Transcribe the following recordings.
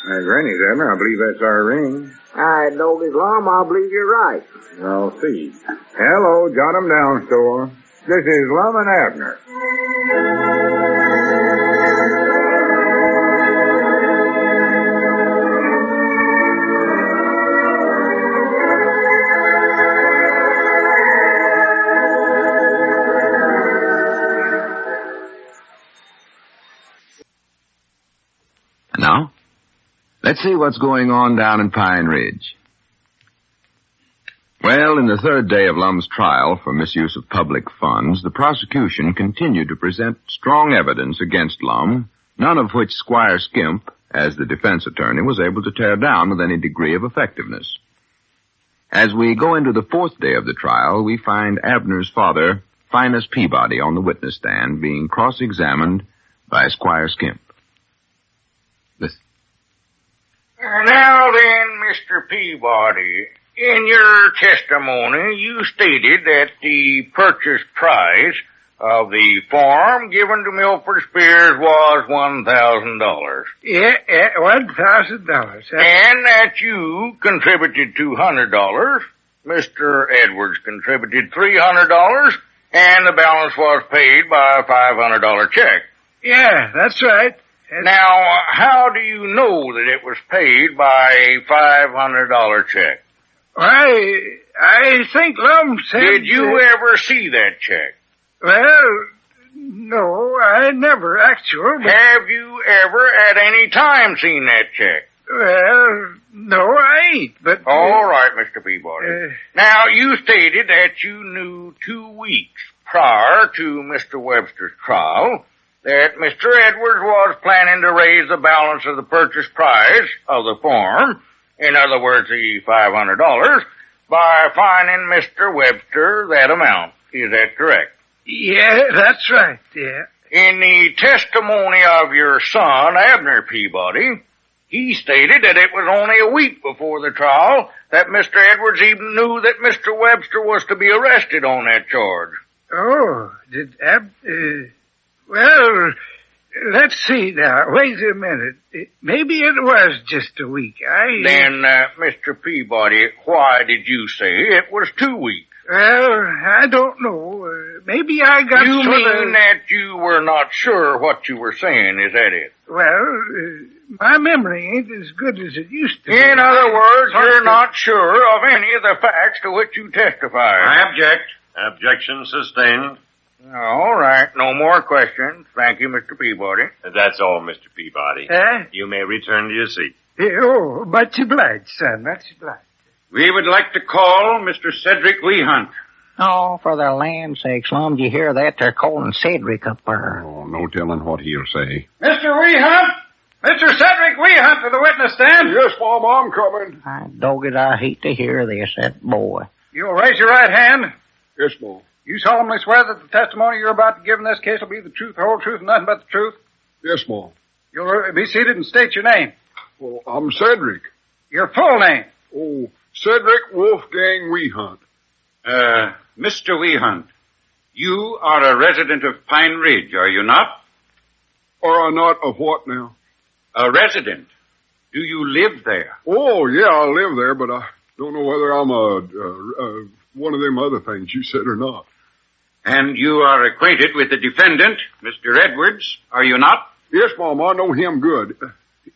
Granny's, Abner. I believe that's our ring. I know this, Lum. I believe you're right. I'll see. Hello, jot 'em down, store. This is Lum and Abner. Now, let's see what's going on down in Pine Ridge. Well, in the third day of Lum's trial for misuse of public funds, the prosecution continued to present strong evidence against Lum, none of which Squire Skimp, as the defense attorney, was able to tear down with any degree of effectiveness. As we go into the fourth day of the trial, we find Abner's father, Finus Peabody, on the witness stand being cross-examined by Squire Skimp. Listen. Now then, Mr. Peabody, in your testimony, you stated that the purchase price of the farm given to Milford Spears was $1,000. Yeah, $1,000. And that you contributed $200, Mr. Edwards contributed $300, and the balance was paid by a $500 check. Yeah, that's right. Now, how do you know that it was paid by a $500 check? I think Lum said... Did you ever see that check? Well, no, I never, actually. But... Have you ever at any time seen that check? Well, no, I ain't, but... All right, Mr. Peabody. Now, you stated that you knew 2 weeks prior to Mr. Webster's trial that Mr. Edwards was planning to raise the balance of the purchase price of the farm, in other words, the $500, by fining Mr. Webster that amount. Is that correct? Yeah, that's right, yeah. In the testimony of your son, Abner Peabody, he stated that it was only a week before the trial that Mr. Edwards even knew that Mr. Webster was to be arrested on that charge. Oh, well, let's see now. Wait a minute. Maybe it was just a week. Then, Mr. Peabody, why did you say it was 2 weeks? Well, I don't know. Maybe I got You mean that you were not sure what you were saying, is that it? Well, my memory ain't as good as it used to be. In other words, you're not sure of any of the facts to which you testified. I object. Objection sustained. All right. No more questions. Thank you, Mr. Peabody. That's all, Mr. Peabody. You may return to your seat. Oh, much obliged, son. Much obliged. We would like to call Mr. Cedric Wehunt. Oh, for the land's sakes, Lum, did you hear that? They're calling Cedric up there. Oh, no telling what he'll say. Mr. Wehunt! Mr. Cedric Wehunt to the witness stand. Yes, Mom, I'm coming. Dog it, I hate to hear this, that boy. You'll raise your right hand. Yes, Mom. You solemnly swear that the testimony you're about to give in this case will be the truth, the whole truth, and nothing but the truth? Yes, Mom. You'll be seated and state your name. Well, I'm Cedric. Your full name. Oh, Cedric Wolfgang Wehunt. Mr. Wehunt, you are a resident of Pine Ridge, are you not? Are I not of what now? A resident. Do you live there? Oh, yeah, I live there, but I don't know whether I'm one of them other things you said or not. And you are acquainted with the defendant, Mr. Edwards, are you not? Yes, Mom, I know him good.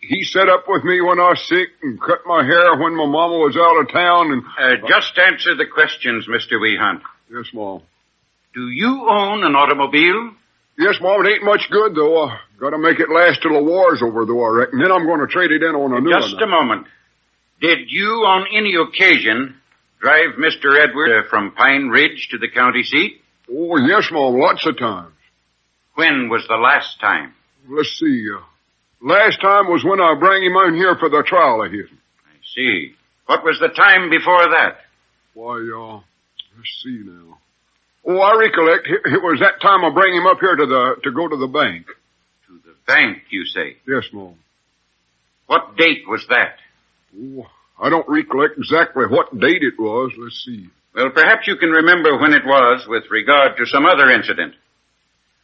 He set up with me when I was sick and cut my hair when my mama was out of town and... Just answer the questions, Mr. Wehunt. Yes, Mom. Do you own an automobile? Yes, Mom, it ain't much good, though. I gotta make it last till the war's over, though, I reckon. Then I'm gonna trade it in on a new one. Just a moment. Did you on any occasion drive Mr. Edwards from Pine Ridge to the county seat? Oh, yes, Mom, lots of times. When was the last time? Let's see, last time was when I bring him in here for the trial of his. I see. What was the time before that? Why, let's see now. Oh, I recollect. It was that time I bring him up here to go to the bank. To the bank, you say? Yes, Mom. What date was that? Oh, I don't recollect exactly what date it was. Let's see. Well, perhaps you can remember when it was with regard to some other incident.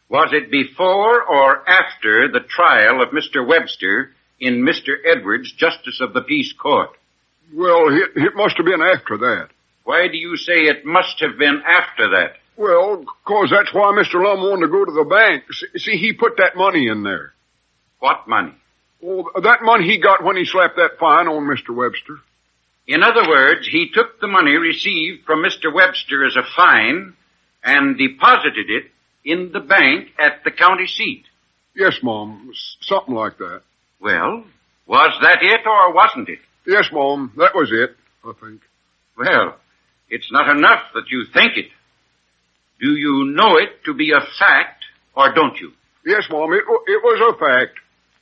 Was it before or after the trial of Mr. Webster in Mr. Edwards, Justice of the Peace Court? Well, it must have been after that. Why do you say it must have been after that? Well, 'cause that's why Mr. Lum wanted to go to the bank. See, he put that money in there. What money? Oh, that money he got when he slapped that fine on Mr. Webster. In other words, he took the money received from Mr. Webster as a fine and deposited it in the bank at the county seat. Yes, Mom. Something like that. Well, was that it or wasn't it? Yes, Mom. That was it, I think. Well, it's not enough that you think it. Do you know it to be a fact, or don't you? Yes, Mom. It was a fact.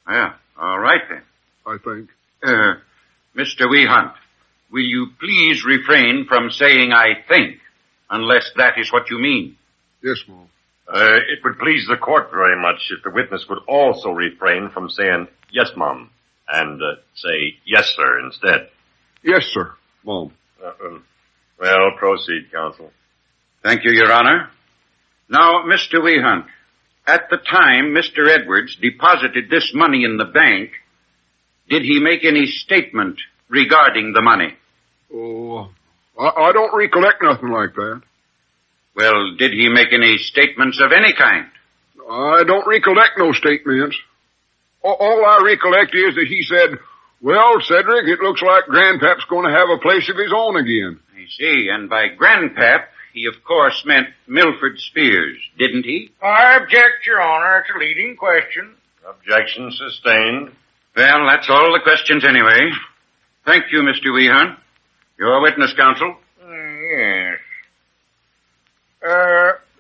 Yeah, all right then. I think. Mr. Weehunt, will you please refrain from saying I think, unless that is what you mean? Yes, Mom. It would please the court very much if the witness would also refrain from saying, yes, Mom, and say, yes, sir, instead. Yes, sir, Mom. Well, proceed, counsel. Thank you, Your Honor. Now, Mr. Weehunt, at the time Mr. Edwards deposited this money in the bank, did he make any statement regarding the money? Oh, I don't recollect nothing like that. Well, did he make any statements of any kind? I don't recollect no statements. All I recollect is that he said, well, Cedric, it looks like Grandpap's going to have a place of his own again. I see, and by Grandpap, he of course meant Milford Spears, didn't he? I object, Your Honor. It's a leading question. Objection sustained. Well, that's all the questions anyway. Thank you, Mr. Weehunt. Your witness, counsel. Yes.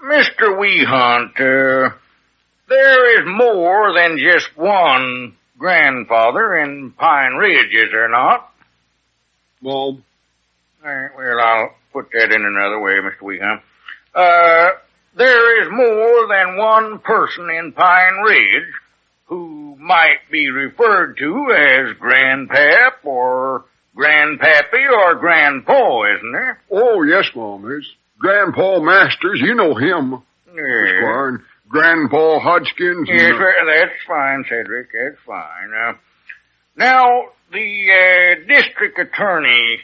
Mr. Weehunt, there is more than just one grandfather in Pine Ridge, is there not? Mom. Well, I'll put that in another way, Mr. Weehunt. There is more than one person in Pine Ridge who might be referred to as Grandpap or Grandpappy or Grandpa, isn't there? Oh, yes, Mom. There's Grandpa Masters. You know him. Yes. Squire, and Grandpa Hodgkins. Yes, that's fine, Cedric. That's fine. Now, the district attorney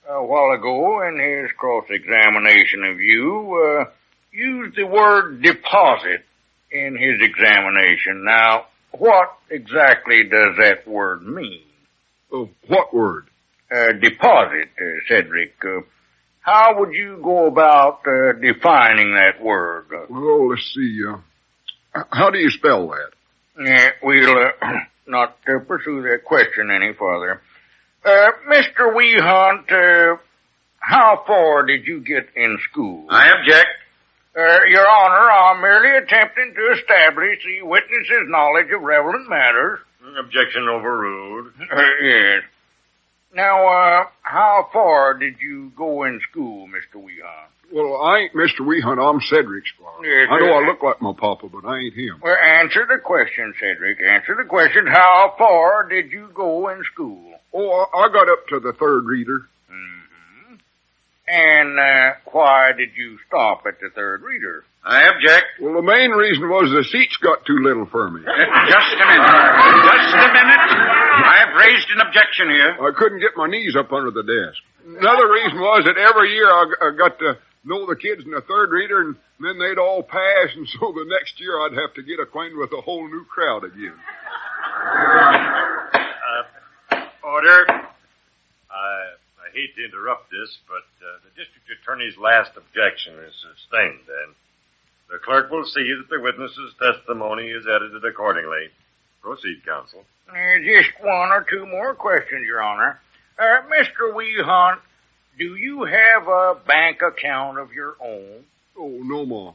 a while ago in his cross-examination of you used the word deposit in his examination. Now, what exactly does that word mean? What word? Deposit, Cedric. How would you go about defining that word? Well, let's see. How do you spell that? We'll not pursue that question any further. Mr. Weehunt, how far did you get in school? I object. Your Honor, I'm merely attempting to establish the witness's knowledge of relevant matters. Objection overruled. Yes. Now, how far did you go in school, Mr. Weehunt? Well, I ain't Mr. Weehunt. I'm Cedric Squire. Yes, I know I look like my papa, but I ain't him. Well, answer the question, Cedric. Answer the question. How far did you go in school? Oh, I got up to the third reader. Mm-hmm. And why did you stop at the third reader? I object. Well, the main reason was the seats got too little for me. Just a minute. Just a minute. I've raised an objection here. I couldn't get my knees up under the desk. Another reason was that every year I got to know the kids in the third reader, and then they'd all pass, and so the next year I'd have to get acquainted with a whole new crowd again. Order. I hate to interrupt this, but the district attorney's last objection is sustained, and the clerk will see that the witness's testimony is edited accordingly. Proceed, counsel. Just one or two more questions, Your Honor. Mr. Weehunt, do you have a bank account of your own? Oh, no more.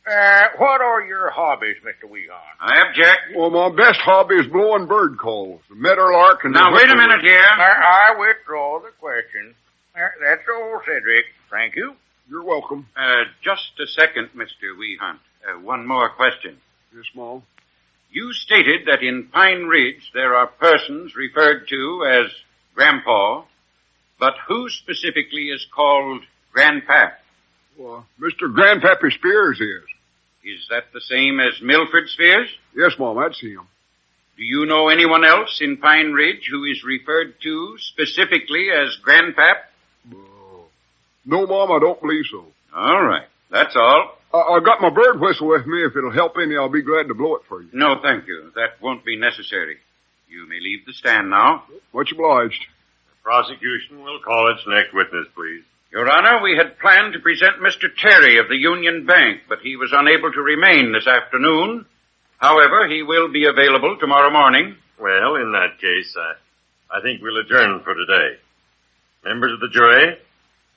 What are your hobbies, Mr. Weehunt? I object. Well, my best hobby is blowing bird calls. The meadowlark and Now, wait a minute here. I withdraw the question. That's all, Cedric. Thank you. You're welcome. Just a second, Mr. Weehunt. One more question. Yes, Mom. You stated that in Pine Ridge there are persons referred to as Grandpa, but who specifically is called Grandpap? Well, Mr. Grandpappy Spears is. Is that the same as Milford Spears? Yes, Mom, that's him. Do you know anyone else in Pine Ridge who is referred to specifically as Grandpap? No, Mom, I don't believe so. All right. That's all. I got my bird whistle with me. If it'll help any, I'll be glad to blow it for you. No, thank you. That won't be necessary. You may leave the stand now. Much obliged. The prosecution will call its next witness, please. Your Honor, we had planned to present Mr. Terry of the Union Bank, but he was unable to remain this afternoon. However, he will be available tomorrow morning. Well, in that case, I think we'll adjourn for today. Members of the jury,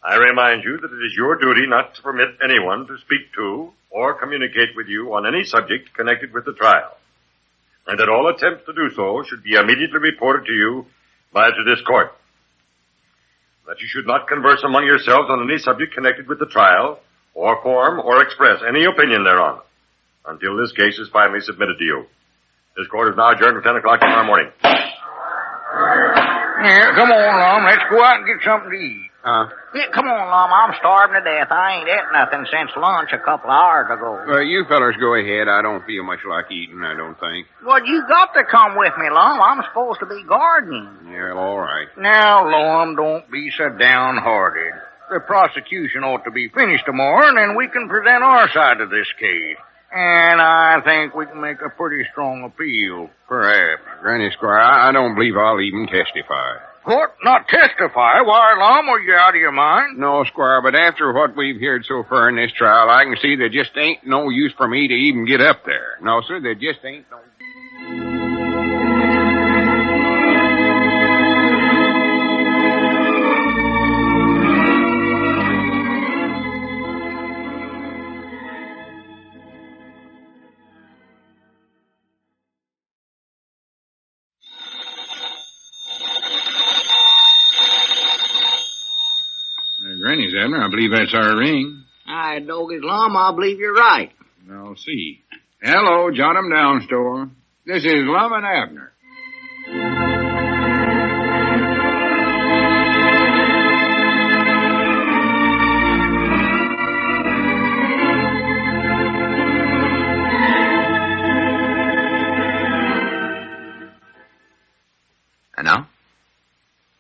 I remind you that it is your duty not to permit anyone to speak to or communicate with you on any subject connected with the trial, and that all attempts to do so should be immediately reported to you to this court. That you should not converse among yourselves on any subject connected with the trial, or form or express any opinion thereon, until this case is finally submitted to you. This court is now adjourned for 10 o'clock tomorrow morning. Yeah, come on, Lum. Let's go out and get something to eat. Yeah, come on, Lum. I'm starving to death. I ain't ate nothing since lunch a couple of hours ago. You fellers go ahead. I don't feel much like eating, I don't think. Well, you got to come with me, Lum. I'm supposed to be gardening. Yeah, all right. Now, Lum, don't be so downhearted. The prosecution ought to be finished tomorrow, and then we can present our side of this case. And I think we can make a pretty strong appeal, perhaps. Granny Squire, I don't believe I'll even testify. What? Not testify? Why, Lum, are you out of your mind? No, Squire, but after what we've heard so far in this trial, I can see there just ain't no use for me to even get up there. No, sir, there just ain't no... Granny's, Abner. I believe that's our ring. Aye, Doggy's Lum, I believe you're right. I'll see. Hello, Jot 'em down store. This is Lum and Abner. And now,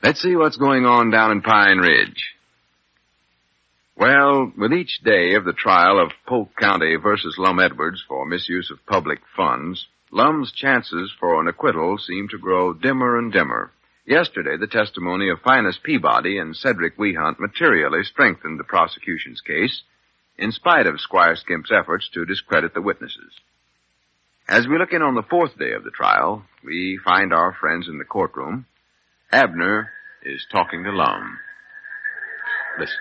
let's see what's going on down in Pine Ridge. Well, with each day of the trial of Polk County versus Lum Edwards for misuse of public funds, Lum's chances for an acquittal seem to grow dimmer and dimmer. Yesterday, the testimony of Finus Peabody and Cedric Wehunt materially strengthened the prosecution's case, in spite of Squire Skimp's efforts to discredit the witnesses. As we look in on the fourth day of the trial, we find our friends in the courtroom. Abner is talking to Lum. Listen.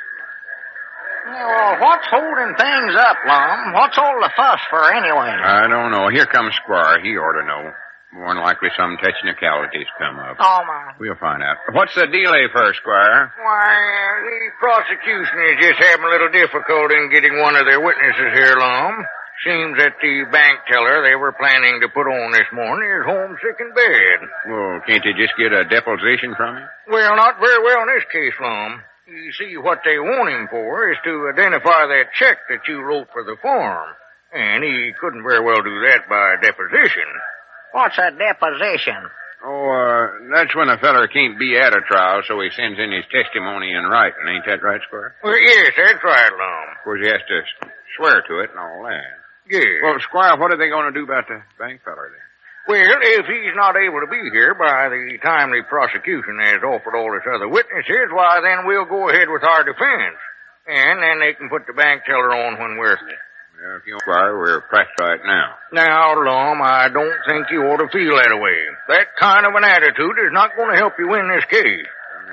Well, what's holding things up, Lum? What's all the fuss for, anyway? I don't know. Here comes Squire. He ought to know. More than likely some technicalities come up. Oh, my. We'll find out. What's the delay first, Squire? Why, the prosecution is just having a little difficulty in getting one of their witnesses here, Lum. Seems that the bank teller they were planning to put on this morning is homesick in bed. Well, can't they just get a deposition from him? Well, not very well in this case, Lum. You see, what they want him for is to identify that check that you wrote for the farm. And he couldn't very well do that by deposition. What's a deposition? Oh, that's when a feller can't be at a trial, so he sends in his testimony in writing. Ain't that right, Squire? Well, yes, that's right, Lum. Of course, he has to swear to it and all that. Yes. Well, Squire, what are they going to do about the bank feller then? Well, if he's not able to be here by the time the prosecution has offered all his other witnesses, why, then we'll go ahead with our defense. And then they can put the bank teller on when we're... Well, if you want, Squire, we're pressed right now. Now, Lum, I don't think you ought to feel that way. That kind of an attitude is not going to help you win this case.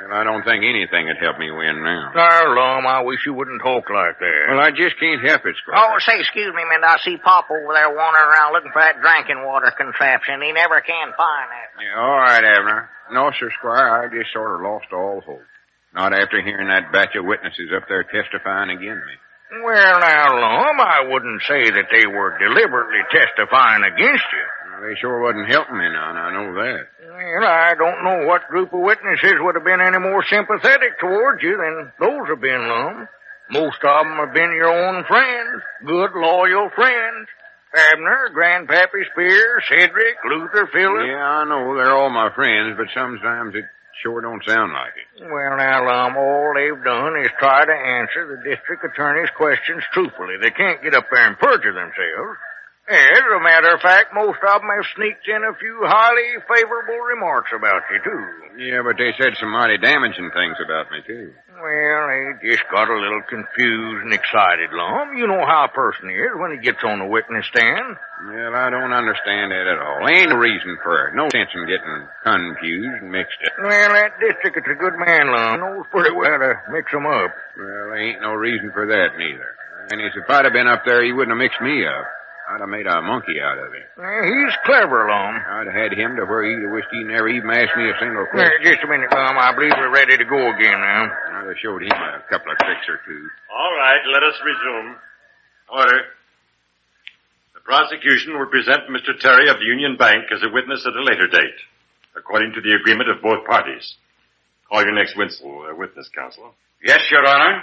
Well, I don't think anything would help me win now. Now, Lum, I wish you wouldn't talk like that. Well, I just can't help it, Squire. Oh, say, excuse me, Minda. I see Pop over there wandering around looking for that drinking water contraption. He never can find that. Yeah, all right, Abner. No, sir, Squire, I just sort of lost all hope. Not after hearing that batch of witnesses up there testifying against me. Well, now, Lum, I wouldn't say that they were deliberately testifying against you. Well, they sure wasn't helping me none, I know that. Well, I don't know what group of witnesses would have been any more sympathetic towards you than those have been, Lum. Most of them have been your own friends, good, loyal friends. Abner, Grandpappy Spears, Cedric, Luther, Philip. Yeah, I know. They're all my friends, but sometimes it sure don't sound like it. Well, now, Lum, all they've done is try to answer the district attorney's questions truthfully. They can't get up there and perjure themselves. As a matter of fact, most of them have sneaked in a few highly favorable remarks about you, too. Yeah, but they said some mighty damaging things about me, too. Well, they just got a little confused and excited, Lum. You know how a person is when he gets on the witness stand. Well, I don't understand that at all. Ain't no reason for it. No sense in getting confused and mixed up. Well, that district is a good man, Lum. Knows pretty well how to mix 'em up. Well, there ain't no reason for that, neither. And if I'd have been up there, he wouldn't have mixed me up. I'd have made a monkey out of him. He's clever, Lum. I'd have had him to where he'd have wished he never even asked me a single question. Just a minute, Lum. I believe we're ready to go again now. I'd have showed him a couple of tricks or two. All right, let us resume. Order. The prosecution will present Mr. Terry of the Union Bank as a witness at a later date, according to the agreement of both parties. Call your next witness, counsel. Yes, Your Honor.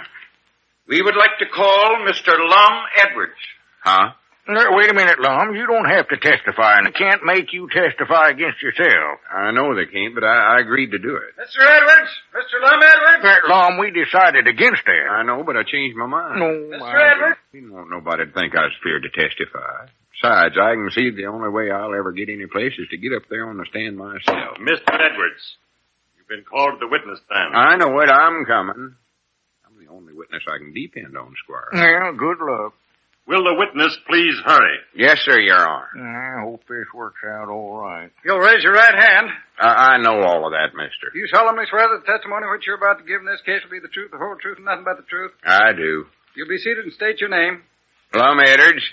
We would like to call Mr. Lum Edwards. Huh? Wait a minute, Lum. You don't have to testify, and they can't make you testify against yourself. I know they can't, but I agreed to do it. Mr. Edwards? Mr. Lum Edwards? Lum, we decided against that. I know, but I changed my mind. No, Mr. Edwards? You don't want nobody to think I was feared to testify. Besides, I can see the only way I'll ever get any place is to get up there on the stand myself. Mr. Edwards, you've been called to the witness stand. I know it. I'm coming. I'm the only witness I can depend on, Squire. Well, good luck. Will the witness please hurry? Yes, sir, Your Honor. I hope this works out all right. You'll raise your right hand. I know all of that, mister. You solemnly swear that the testimony which you're about to give in this case will be the truth, the whole truth, and nothing but the truth? I do. You'll be seated and state your name. Lum Edwards,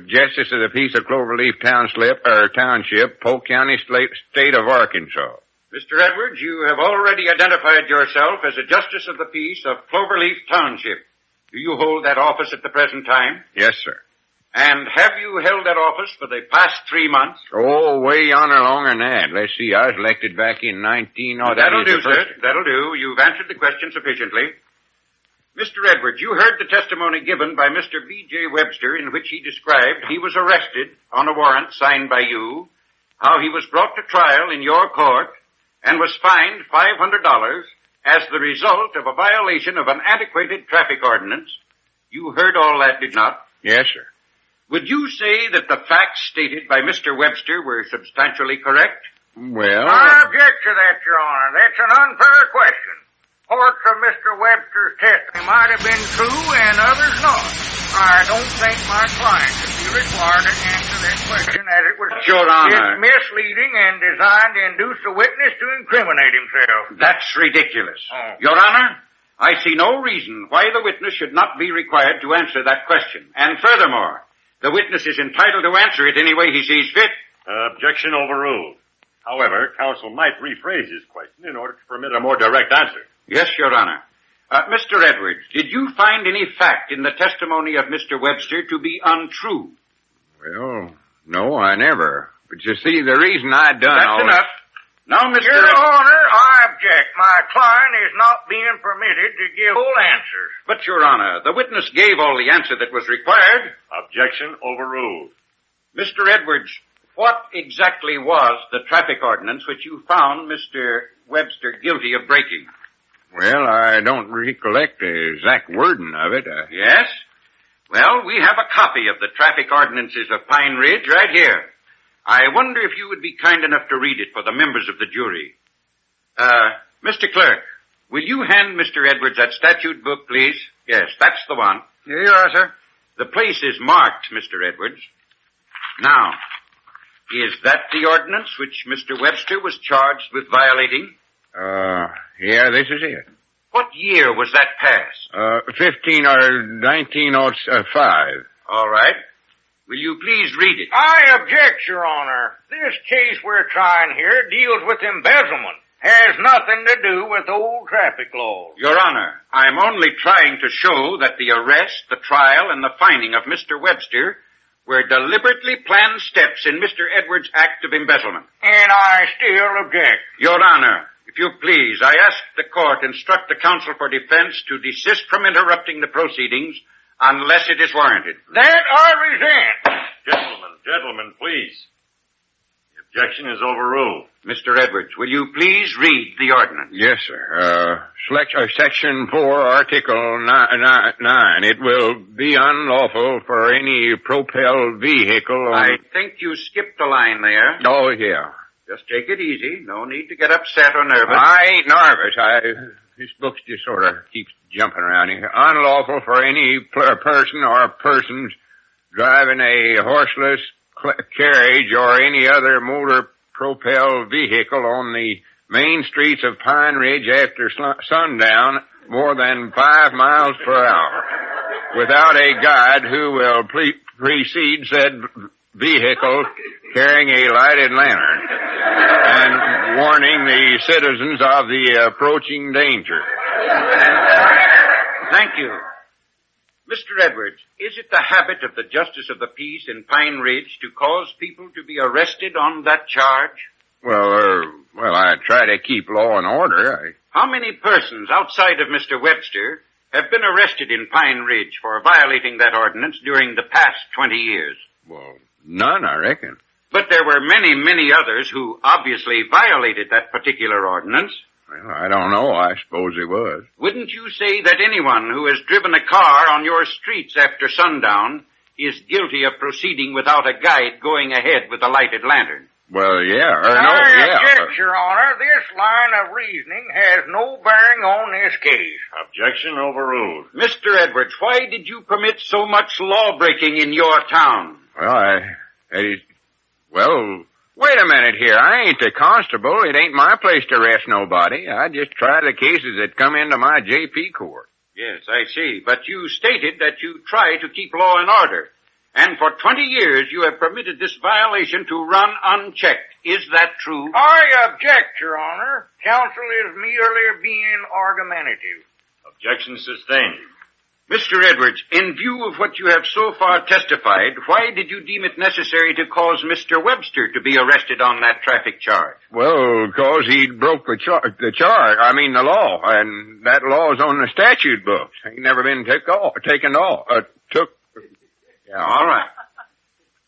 Justice of the Peace of Cloverleaf Township, Polk County, State of Arkansas. Mr. Edwards, you have already identified yourself as a Justice of the Peace of Cloverleaf Township. Do you hold that office at the present time? Yes, sir. And have you held that office for the past 3 months? Oh, way yonder longer than that. Let's see, I was elected back in 19... Oh, that'll do, sir. That'll do. You've answered the question sufficiently. Mr. Edwards, you heard the testimony given by Mr. B.J. Webster in which he described he was arrested on a warrant signed by you, how he was brought to trial in your court, and was fined $500 as the result of a violation of an antiquated traffic ordinance. You heard all that, did not? Yes, sir. Would you say that the facts stated by Mr. Webster were substantially correct? Well... I object to that, Your Honor. That's an unfair question. Parts of Mr. Webster's testimony might have been true and others not. I don't think my client should be required to answer that question as it was Your Honor. It's misleading and designed to induce the witness to incriminate himself. That's ridiculous. Oh. Your Honor, I see no reason why the witness should not be required to answer that question. And furthermore, the witness is entitled to answer it any way he sees fit. Objection overruled. However, counsel might rephrase his question in order to permit a more direct answer. Yes, Your Honor. Mr. Edwards, did you find any fact in the testimony of Mr. Webster to be untrue? Well, no, I never. But you see, the reason I done That's all enough. Now, Mr. Your Honor, I object. My client is not being permitted to give full answers. But, Your Honor, the witness gave all the answer that was required. Objection overruled. Mr. Edwards, what exactly was the traffic ordinance which you found Mr. Webster guilty of breaking? Well, I don't recollect the exact wording of it. Yes? Well, we have a copy of the traffic ordinances of Pine Ridge right here. I wonder if you would be kind enough to read it for the members of the jury. Mr. Clerk, will you hand Mr. Edwards that statute book, please? Yes, that's the one. Here you are, sir. The place is marked, Mr. Edwards. Now, is that the ordinance which Mr. Webster was charged with violating? Yeah, this is it. What year was that passed? 1905. All right. Will you please read it? I object, Your Honor. This case we're trying here deals with embezzlement. Has nothing to do with old traffic laws. Your Honor, I'm only trying to show that the arrest, the trial, and the fining of Mr. Webster were deliberately planned steps in Mr. Edwards' act of embezzlement. And I still object. Your Honor, if you please, I ask the court instruct the counsel for defense to desist from interrupting the proceedings unless it is warranted. That I resent. Gentlemen, please. The objection is overruled. Mr. Edwards, will you please read the ordinance? Yes, sir. Section 4, Article 9. It will be unlawful for any propelled vehicle I think you skipped a line there. Oh, yeah. Just take it easy. No need to get upset or nervous. I ain't nervous. This book just sort of keeps jumping around here. Unlawful for any person or persons driving a horseless carriage or any other motor-propelled vehicle on the main streets of Pine Ridge after sundown more than 5 miles per hour without a guide who will precede said vehicle carrying a lighted lantern and warning the citizens of the approaching danger. Thank you. Mr. Edwards, is it the habit of the Justice of the Peace in Pine Ridge to cause people to be arrested on that charge? Well, I try to keep law and order. How many persons outside of Mr. Webster have been arrested in Pine Ridge for violating that ordinance during the past 20 years? Well, none, I reckon. But there were many, many others who obviously violated that particular ordinance. Well, I don't know. I suppose it was. Wouldn't you say that anyone who has driven a car on your streets after sundown is guilty of proceeding without a guide going ahead with a lighted lantern? Well, yeah. I object, Your Honor. This line of reasoning has no bearing on this case. Objection overruled. Mr. Edwards, why did you permit so much law-breaking in your town? Well, wait a minute here. I ain't the constable. It ain't my place to arrest nobody. I just try the cases that come into my JP court. Yes, I see. But you stated that you try to keep law and order. And for 20 years you have permitted this violation to run unchecked. Is that true? I object, Your Honor. Counsel is merely being argumentative. Objection sustained. Mr. Edwards, in view of what you have so far testified, why did you deem it necessary to cause Mr. Webster to be arrested on that traffic charge? Well, because he broke the law, and that law's on the statute books. Ain't never been taken off. Yeah. All right.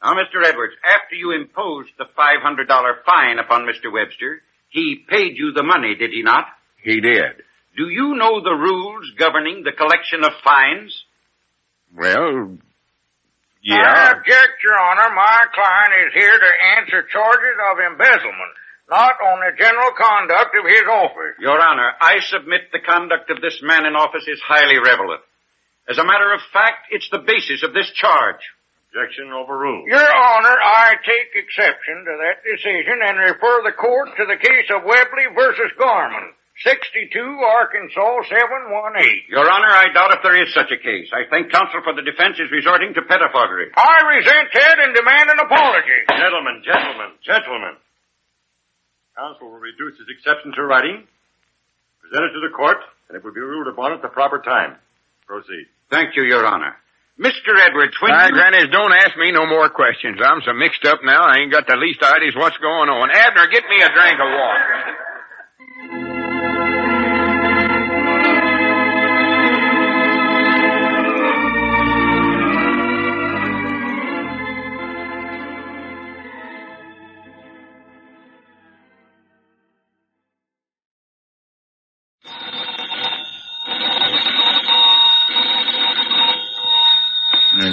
Now, Mr. Edwards, after you imposed the $500 fine upon Mr. Webster, he paid you the money, did he not? He did. Do you know the rules governing the collection of fines? Well, yeah. I object, Your Honor. My client is here to answer charges of embezzlement, not on the general conduct of his office. Your Honor, I submit the conduct of this man in office is highly relevant. As a matter of fact, it's the basis of this charge. Objection overruled. Your Honor, I take exception to that decision and refer the court to the case of Webley versus Garman. 62 Arkansas 718. Your Honor, I doubt if there is such a case. I think counsel for the defense is resorting to pettifoggery. I resent that and demand an apology. Gentlemen. Counsel will reduce his exception to writing, present it to the court, and it will be ruled upon at the proper time. Proceed. Thank you, Your Honor. Mr. Edwards, Grannies, don't ask me no more questions. I'm so mixed up now, I ain't got the least idea what's going on. Abner, get me a drink of water.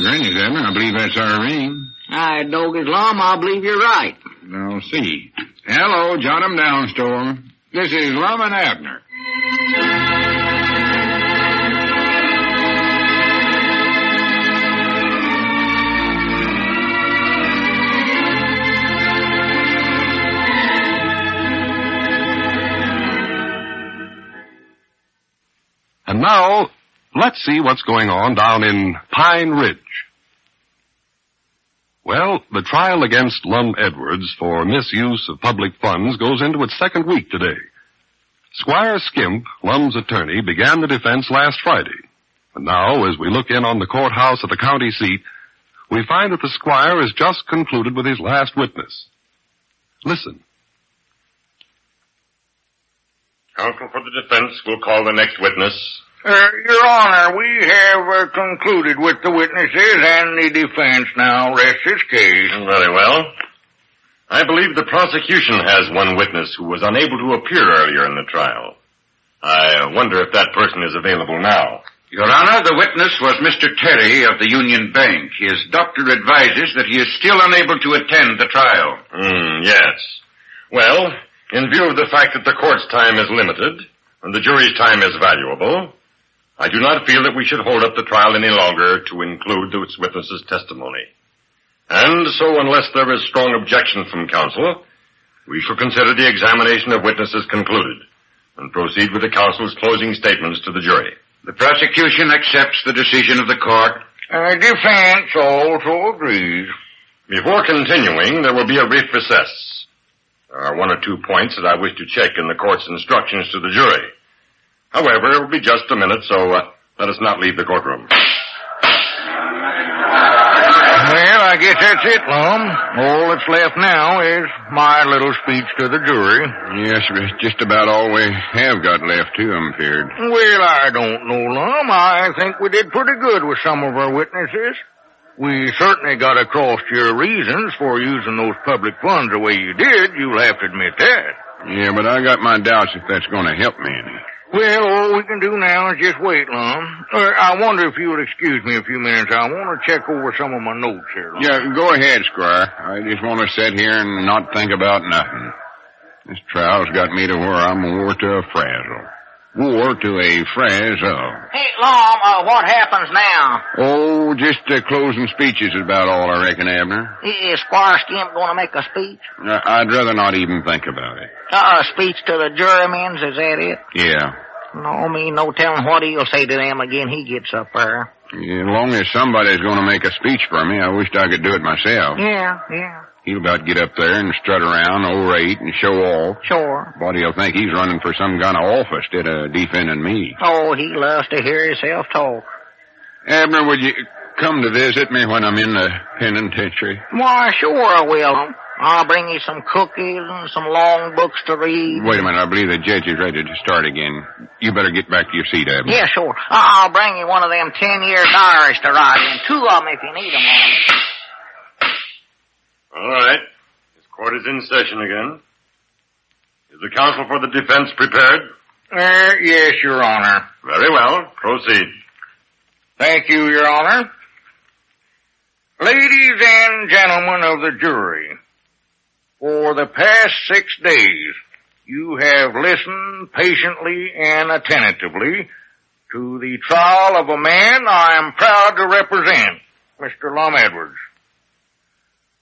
Granny's, Abner, I believe that's our ring. Aye, Doggy's Lum, I believe you're right. I'll see. Hello, jot 'em down, Storm. This is Lum and Abner. And now, let's see what's going on down in Pine Ridge. Well, the trial against Lum Edwards for misuse of public funds goes into its second week today. Squire Skimp, Lum's attorney, began the defense last Friday. And now, as we look in on the courthouse at the county seat, we find that the squire has just concluded with his last witness. Listen. Counsel for the defense will call the next witness, Your Honor, we have concluded with the witnesses and the defense now rests its case. Very well. I believe the prosecution has one witness who was unable to appear earlier in the trial. I wonder if that person is available now. Your Honor, the witness was Mr. Terry of the Union Bank. His doctor advises that he is still unable to attend the trial. Yes. Well, in view of the fact that the court's time is limited and the jury's time is valuable, I do not feel that we should hold up the trial any longer to include this witness's testimony. And so, unless there is strong objection from counsel, we shall consider the examination of witnesses concluded and proceed with the counsel's closing statements to the jury. The prosecution accepts the decision of the court. Defense also agrees. Before continuing, there will be a brief recess. There are one or two points that I wish to check in the court's instructions to the jury. However, it will be just a minute, so let us not leave the courtroom. Well, I guess that's it, Lum. All that's left now is my little speech to the jury. Yes, it's just about all we have got left, too, I'm feared. Well, I don't know, Lum. I think we did pretty good with some of our witnesses. We certainly got across your reasons for using those public funds the way you did. You'll have to admit that. Yeah, but I got my doubts if that's going to help me any. Well, all we can do now is just wait, Lum. I wonder if you would excuse me a few minutes. I want to check over some of my notes here, Lum. Yeah, go ahead, Squire. I just want to sit here and not think about nothing. This trial's got me to where I'm wore to a frazzle. Wore to a frazzle. Hey, Lum, what happens now? Oh, just closing speeches is about all, I reckon, Abner. Is Squire Skimp going to make a speech? I'd rather not even think about it. A speech to the jurymen, is that it? Yeah. No telling what he'll say to them again he gets up there. Yeah, as long as somebody's going to make a speech for me, I wished I could do it myself. Yeah. He'll about get up there and strut around, orate, and show off. Sure. Body'll think he's running for some kind of office instead of defending me. Oh, he loves to hear himself talk. Abner, would you come to visit me when I'm in the penitentiary? Why, sure I will. I'll bring you some cookies and some long books to read. Wait a minute, I believe the judge is ready to start again. You better get back to your seat, Abner. Yeah, sure. I'll bring you one of them 10-year diaries to write in. 2 of them if you need them. All right. This court is in session again. Is the counsel for the defense prepared? Yes, Your Honor. Very well. Proceed. Thank you, Your Honor. Ladies and gentlemen of the jury, for the past 6 days, you have listened patiently and attentively to the trial of a man I am proud to represent, Mr. Lum Edwards.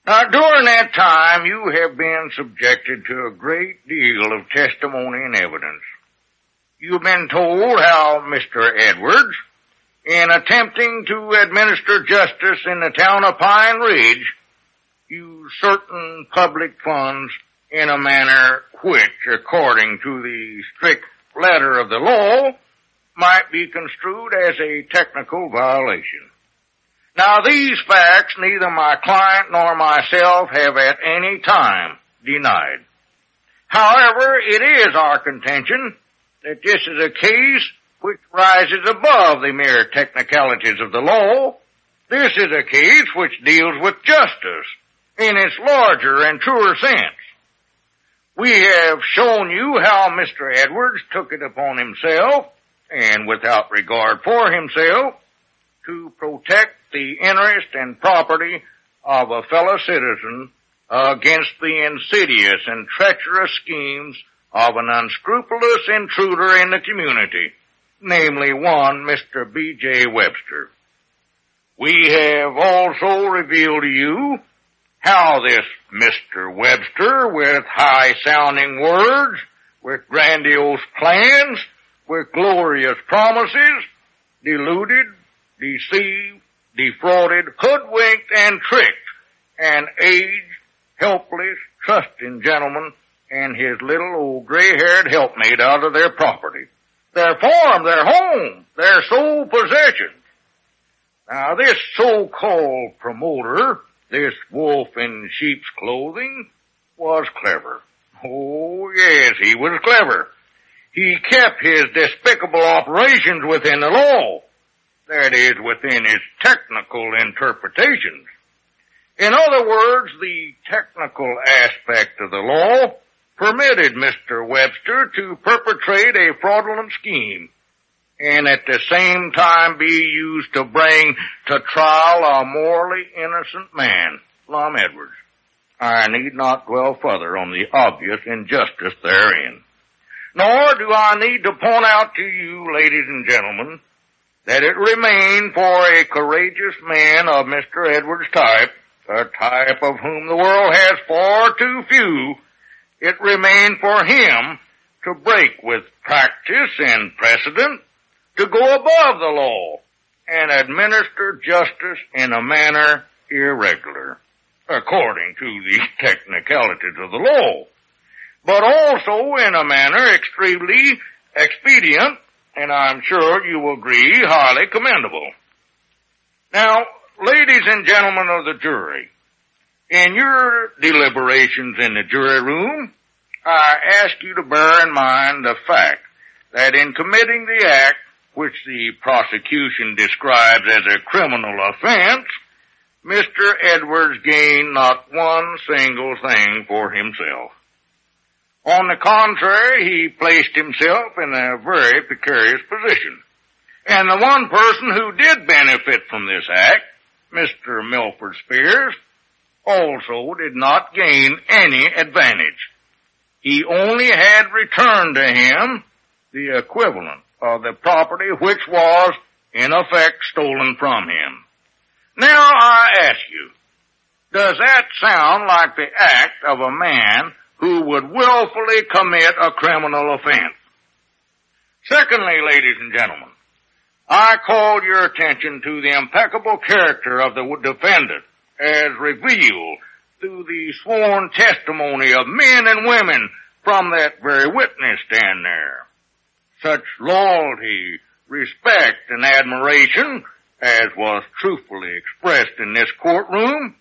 Now, during that time, you have been subjected to a great deal of testimony and evidence. You've been told how Mr. Edwards, in attempting to administer justice in the town of Pine Ridge, used certain public funds in a manner which, according to the strict letter of the law, might be construed as a technical violation. Now, these facts neither my client nor myself have at any time denied. However, it is our contention that this is a case which rises above the mere technicalities of the law. This is a case which deals with justice in its larger and truer sense. We have shown you how Mr. Edwards took it upon himself, and without regard for himself, to protect the interest and property of a fellow citizen against the insidious and treacherous schemes of an unscrupulous intruder in the community, namely one Mr. B.J. Webster. We have also revealed to you how this Mr. Webster, with high-sounding words, with grandiose plans, with glorious promises, deluded, deceived, defrauded, hoodwinked, and tricked an aged, helpless, trusting gentleman and his little old gray-haired helpmate out of their property, their farm, their home, their sole possessions. Now, this so-called promoter, this wolf in sheep's clothing, was clever. Oh, yes, he was clever. he kept his despicable operations within the law. That is, within his technical interpretations. In other words, the technical aspect of the law permitted Mr. Webster to perpetrate a fraudulent scheme and at the same time be used to bring to trial a morally innocent man, Lum Edwards. I need not dwell further on the obvious injustice therein. Nor do I need to point out to you, ladies and gentlemen, that it remained for a courageous man of Mr. Edwards' type, a type of whom the world has far too few, it remained for him to break with practice and precedent, to go above the law and administer justice in a manner irregular, according to the technicalities of the law, but also in a manner extremely expedient, and I'm sure you will agree, highly commendable. Now, ladies and gentlemen of the jury, in your deliberations in the jury room, I ask you to bear in mind the fact that in committing the act which the prosecution describes as a criminal offense, Mr. Edwards gained not one single thing for himself. On the contrary, he placed himself in a very precarious position. And the one person who did benefit from this act, Mr. Milford Spears, also did not gain any advantage. He only had returned to him the equivalent of the property which was, in effect, stolen from him. Now I ask you, does that sound like the act of a man who would willfully commit a criminal offense? Secondly, ladies and gentlemen, I call your attention to the impeccable character of the defendant as revealed through the sworn testimony of men and women from that very witness stand there. Such loyalty, respect, and admiration, as was truthfully expressed in this courtroom,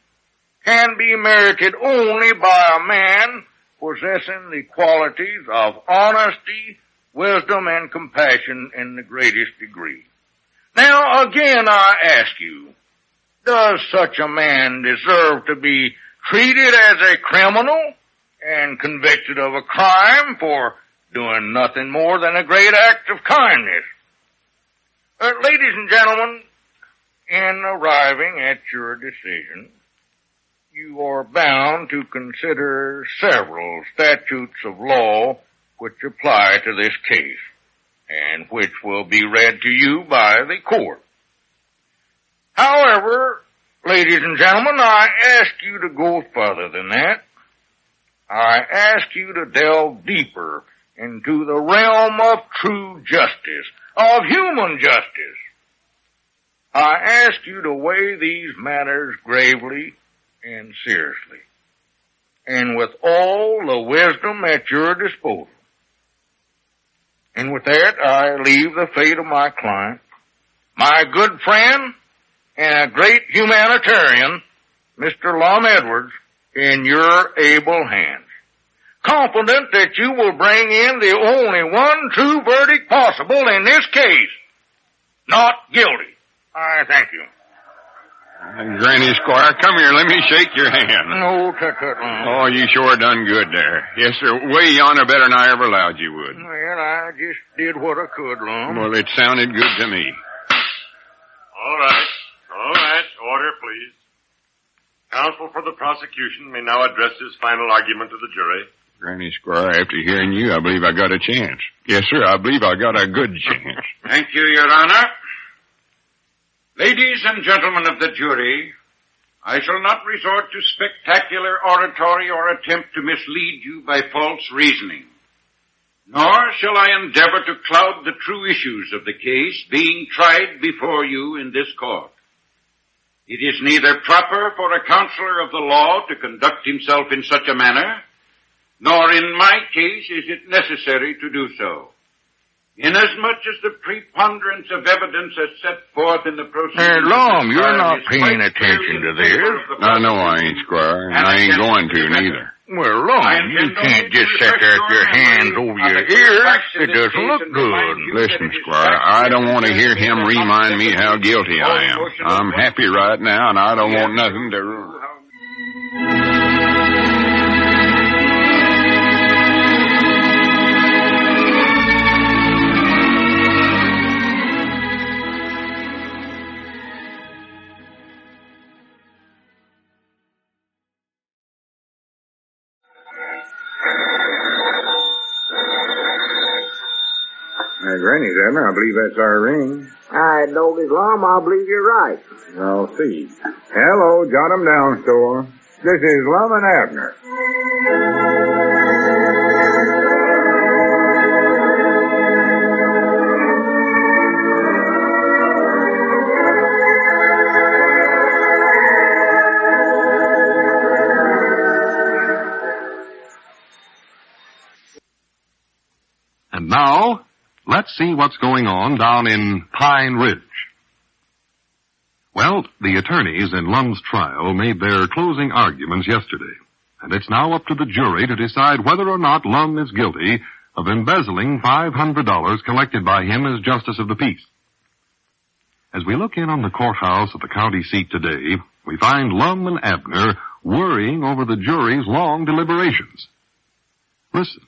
can be merited only by a man possessing the qualities of honesty, wisdom, and compassion in the greatest degree. Now, again, I ask you, does such a man deserve to be treated as a criminal and convicted of a crime for doing nothing more than a great act of kindness? Ladies and gentlemen, in arriving at your decision, you are bound to consider several statutes of law which apply to this case, and which will be read to you by the court. However, ladies and gentlemen, I ask you to go further than that. I ask you to delve deeper into the realm of true justice, of human justice. I ask you to weigh these matters gravely and seriously, and with all the wisdom at your disposal. And with that, I leave the fate of my client, my good friend, and a great humanitarian, Mr. Lum Edwards, in your able hands, confident that you will bring in the only one true verdict possible in this case, not guilty. I thank you. Granny Squire, come here. Let me shake your hand. No, tut-tut. Oh, you sure done good there. Yes, sir. Way yonder better than I ever allowed you would. Well, I just did what I could, Lum. Well, it sounded good to me. All right. Order, please. Counsel for the prosecution may now address his final argument to the jury. Granny Squire, after hearing you, I believe I got a chance. Yes, sir, I believe I got a good chance. Thank you, Your Honor. Ladies and gentlemen of the jury, I shall not resort to spectacular oratory or attempt to mislead you by false reasoning. Nor shall I endeavor to cloud the true issues of the case being tried before you in this court. It is neither proper for a counselor of the law to conduct himself in such a manner, nor in my case is it necessary to do so. Inasmuch as the preponderance of evidence as set forth in the proceedings... Hey, Lum, you're not paying attention to this. I know I ain't, Squire, and I ain't going to, neither. Well, Lum, you can't just sit there with your hands over your ears. It doesn't look good. Listen, Squire, I don't want to hear him remind me how guilty I am. I'm happy right now, and I don't want nothing to ruin. Granny's, Abner. I believe that's our ring. All right, Doggy Lum, I believe you're right. I'll see. Hello, jot 'em down, store. This is Lum and Abner. And now, let's see what's going on down in Pine Ridge. Well, the attorneys in Lum's trial made their closing arguments yesterday, and it's now up to the jury to decide whether or not Lum is guilty of embezzling $500 collected by him as Justice of the Peace. As we look in on the courthouse at the county seat today, we find Lum and Abner worrying over the jury's long deliberations. Listen.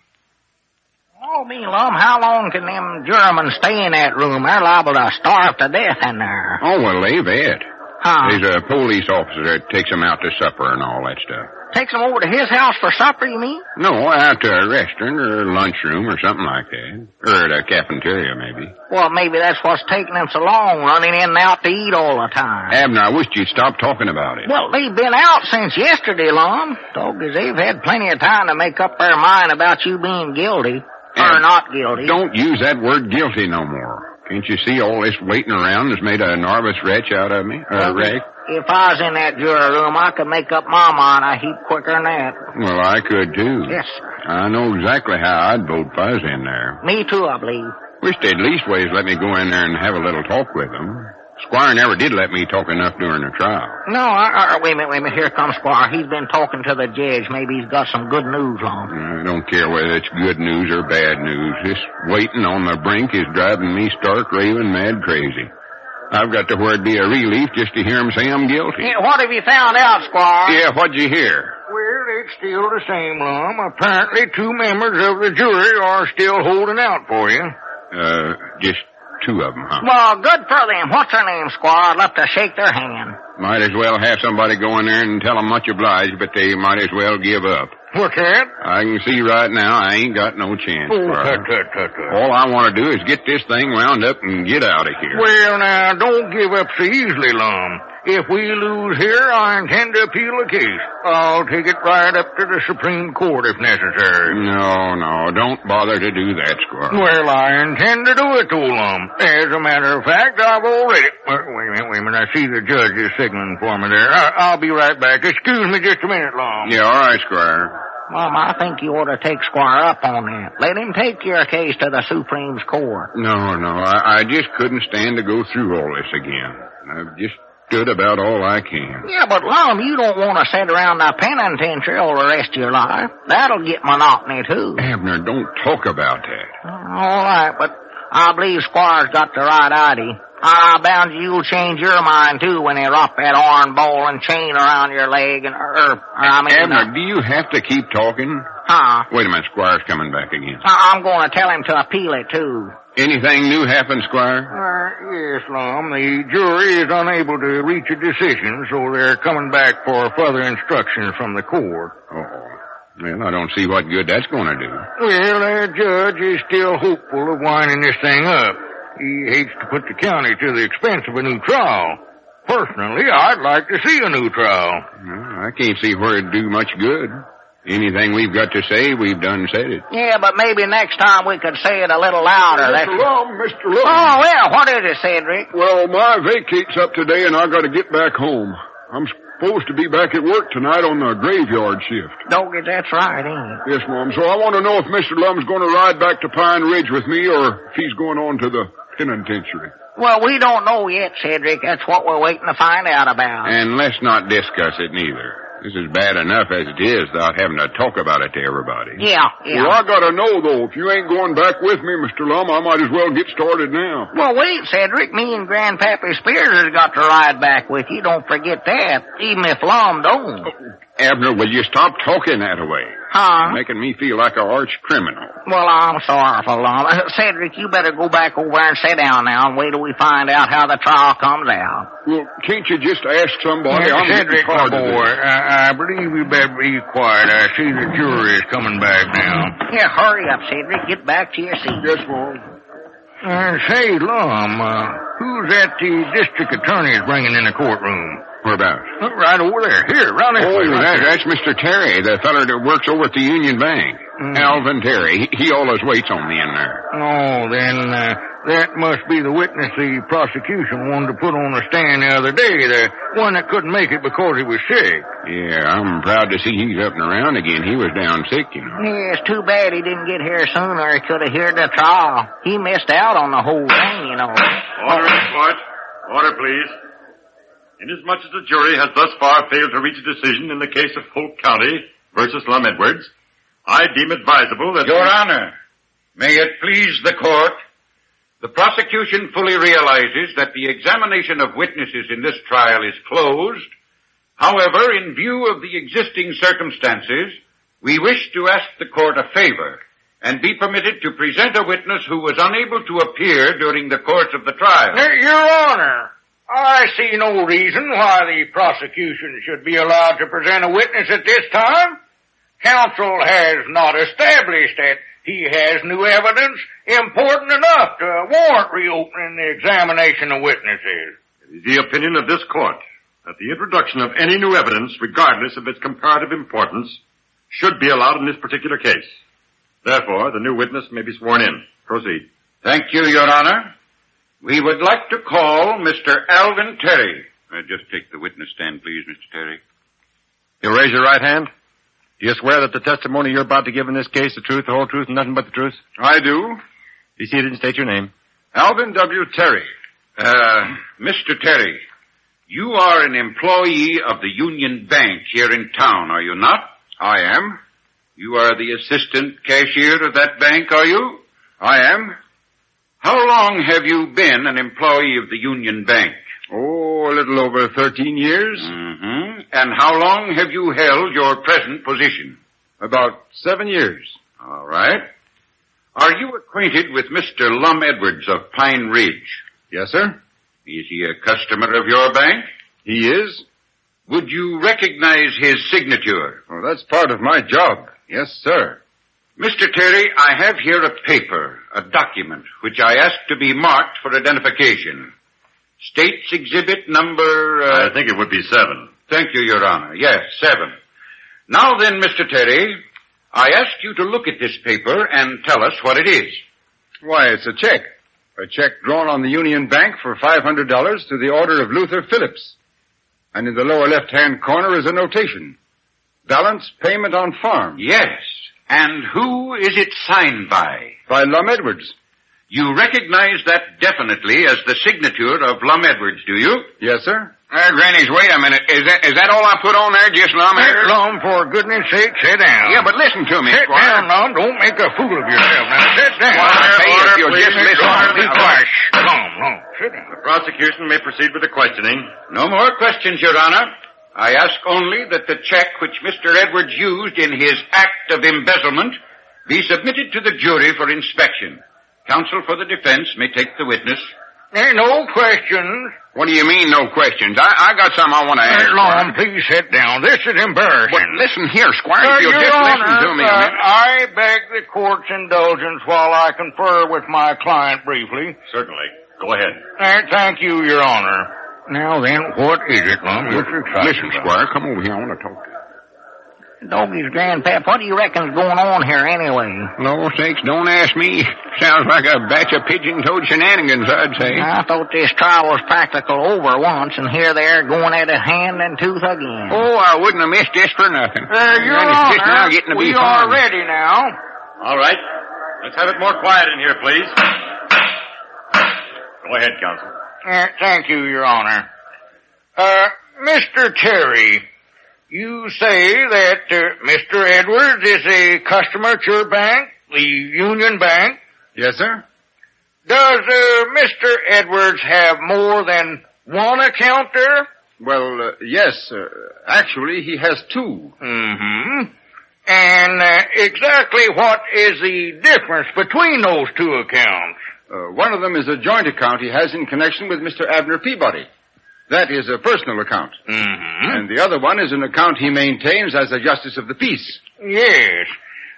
Oh, me, Lum, how long can them jurymen stay in that room? They're liable to starve to death in there. Oh, well, they've ate. Huh? There's a police officer that takes them out to supper and all that stuff. Takes them over to his house for supper, you mean? No, out to a restaurant or a lunchroom or something like that. Or at a cafeteria, maybe. Well, maybe that's what's taking them so long, running in and out to eat all the time. Abner, I wish you'd stop talking about it. Well, they've been out since yesterday, Lum. Doggies, they've had plenty of time to make up their mind about you being guilty. Or not guilty. Don't use that word guilty no more. Can't you see all this waiting around has made a nervous wretch out of me? Wreck? If I was in that jury room, I could make up my mind a heap quicker than that. Well, I could, too. Yes, sir. I know exactly how I'd vote if I was in there. Me, too, I believe. Wish they'd leastways let me go in there and have a little talk with them. Squire never did let me talk enough during the trial. No, wait a minute. Here comes Squire. He's been talking to the judge. Maybe he's got some good news on him. I don't care whether it's good news or bad news. This waiting on the brink is driving me stark raving mad crazy. I've got to where it'd be a relief just to hear him say I'm guilty. Yeah, what have you found out, Squire? Yeah, what'd you hear? Well, it's still the same, Lum. Apparently 2 members of the jury are still holding out for you. Just 2 of them, huh? Well, good for them. What's their name, Squire? I'd love to shake their hand. Might as well have somebody go in there and tell them much obliged, but they might as well give up. What's that? I can see right now I ain't got no chance. Oh, tut. All I want to do is get this thing wound up and get out of here. Well, now, don't give up so easily, Lum. If we lose here, I intend to appeal the case. I'll take it right up to the Supreme Court if necessary. No, don't bother to do that, Squire. Well, I intend to do it, though, Lum. As a matter of fact, I've already... Wait a minute. I see the judge is signaling for me there. I'll be right back. Excuse me just a minute, Lum. Yeah, all right, Squire. Mom, I think you ought to take Squire up on that. Let him take your case to the Supreme Court. No, I just couldn't stand to go through all this again. I've just stood about all I can. Yeah, but, Lum, you don't want to sit around the penitentiary all the rest of your life. That'll get monotony, too. Abner, don't talk about that. All right, but I believe Squire's got the right idea. I bound you'll change your mind, too, when they wrap that iron ball and chain around your leg and, Abner, do you have to keep talking? Huh? Wait a minute, Squire's coming back again. I'm going to tell him to appeal it, too. Anything new happened, Squire? Yes, Lum. The jury is unable to reach a decision, so they're coming back for further instructions from the court. Oh. Well, I don't see what good that's going to do. Well, the judge is still hopeful of winding this thing up. He hates to put the county to the expense of a new trial. Personally, I'd like to see a new trial. Well, I can't see where it'd do much good. Anything we've got to say, we've done said it. Yeah, but maybe next time we could say it a little louder. Mr. Lum. Oh, yeah, what is it, Cedric? Well, my vacate's up today, and I got to get back home. I'm supposed to be back at work tonight on the graveyard shift. Doggy, that's right, ain't it? Yes, Mom. So I want to know if Mr. Lum's going to ride back to Pine Ridge with me, or if he's going on to the penitentiary. Well, we don't know yet, Cedric. That's what we're waiting to find out about. And let's not discuss it neither. This is bad enough as it is without having to talk about it to everybody. Yeah. Well, I gotta know, though. If you ain't going back with me, Mr. Lum, I might as well get started now. Well, wait, Cedric. Me and Grandpappy Spears has got to ride back with you. Don't forget that, even if Lum don't. Abner, will you stop talking that way? Huh? Making me feel like a arch criminal. Well, I'm sorry for Lum. Cedric, you better go back over there and sit down now and wait till we find out how the trial comes out. Well, can't you just ask somebody? I'm Cedric, getting tired my of boy, this. I believe you better be quiet. I see the jury is coming back now. Here, hurry up, Cedric. Get back to your seat. Yes, Mom. Say, Lum, who's that the district attorney is bringing in the courtroom? Whereabouts? Right over there. Here, round this way. That's Mr. Terry, the feller that works over at the Union Bank. Alvin Terry. He always waits on me in there. Oh, then that must be the witness the prosecution wanted to put on the stand the other day, the one that couldn't make it because he was sick. Yeah, I'm proud to see he's up and around again. He was down sick, you know. Yeah, it's too bad he didn't get here sooner. He could have heard the trial. He missed out on the whole thing, you know. Order in court. Order, please. Inasmuch as the jury has thus far failed to reach a decision in the case of Polk County versus Lum Edwards, I deem advisable that... Your Honor, may it please the court, the prosecution fully realizes that the examination of witnesses in this trial is closed. However, in view of the existing circumstances, we wish to ask the court a favor and be permitted to present a witness who was unable to appear during the course of the trial. Your Honor, I see no reason why the prosecution should be allowed to present a witness at this time. Counsel has not established that he has new evidence important enough to warrant reopening the examination of witnesses. It is the opinion of this court that the introduction of any new evidence, regardless of its comparative importance, should be allowed in this particular case. Therefore, the new witness may be sworn in. Proceed. Thank you, Your Honor. We would like to call Mr. Alvin Terry. Just take the witness stand, please, Mr. Terry. You'll raise your right hand. Do you swear that the testimony you're about to give in this case is the truth, the whole truth, and nothing but the truth? I do. Be seated and state your name. Alvin W. Terry. Mr. Terry, you are an employee of the Union Bank here in town, are you not? I am. You are the assistant cashier of that bank, are you? I am. How long have you been an employee of the Union Bank? Oh, a little over 13 years. Mm-hmm. And how long have you held your present position? About 7 years. All right. Are you acquainted with Mr. Lum Edwards of Pine Ridge? Yes, sir. Is he a customer of your bank? He is. Would you recognize his signature? Well, that's part of my job. Yes, sir. Mr. Terry, I have here a paper, a document, which I ask to be marked for identification. States Exhibit number... I think it would be 7. Thank you, Your Honor. Yes, 7. Now then, Mr. Terry, I ask you to look at this paper and tell us what it is. Why, it's a check. A check drawn on the Union Bank for $500 to the order of Luther Phillips. And in the lower left-hand corner is a notation. Balance payment on farm. Yes. And who is it signed by? By Lum Edwards. You recognize that definitely as the signature of Lum Edwards, do you? Yes, sir. Grannies, wait a minute. Is that all I put on there, just Lum Edwards? Lum, for goodness sake, sit down. Yeah, but listen to me, Sit Squire. down, Lum. Don't make a fool of yourself. Now, sit down. Well, I'll tell you, if you'll just listen to me. Quiet. Lum, sit down. The prosecution may proceed with the questioning. No more questions, Your Honor. I ask only that the check which Mr. Edwards used in his act of embezzlement be submitted to the jury for inspection. Counsel for the defense may take the witness. There are no questions. What do you mean, no questions? I got something I want to ask. Lum, please sit down. This is embarrassing. But listen here, Squire, if you'll Your just Honor, listen to me a minute. I beg the court's indulgence while I confer with my client briefly. Certainly. Go ahead. Thank you, Your Honor. Now then, what is it, Lum? Listen, Squire, come over here. I want to talk to you. Doggy's grandpap, what do you reckon's going on here anyway? Lord sakes, don't ask me. Sounds like a batch of pigeon-toed shenanigans, I'd say. I thought this trial was practical over once, and here they are going at it hand and tooth again. Oh, I wouldn't have missed this for nothing. Your It's just now Honor, getting to be we fun. are ready now. All right. Let's have it more quiet in here, please. Go ahead, counsel. Thank you, Your Honor. Mr. Terry, You say that Mr. Edwards is a customer at your bank, the Union Bank. Yes, sir. Does Mr. Edwards have more than one account there? Well, yes. Actually, he has two. Mm-hmm. And exactly what is the difference between those two accounts? One of them is a joint account he has in connection with Mr. Abner Peabody. That is a personal account. Mm-hmm. And the other one is an account he maintains as a justice of the peace. Yes.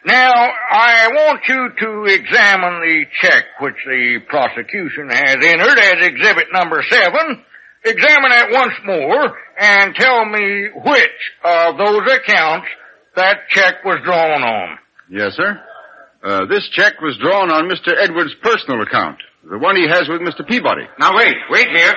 Now, I want you to examine the check which the prosecution has entered as exhibit number 7. Examine it once more and tell me which of those accounts that check was drawn on. Yes, sir. This check was drawn on Mr. Edwards' personal account, the one he has with Mr. Peabody. Now wait here.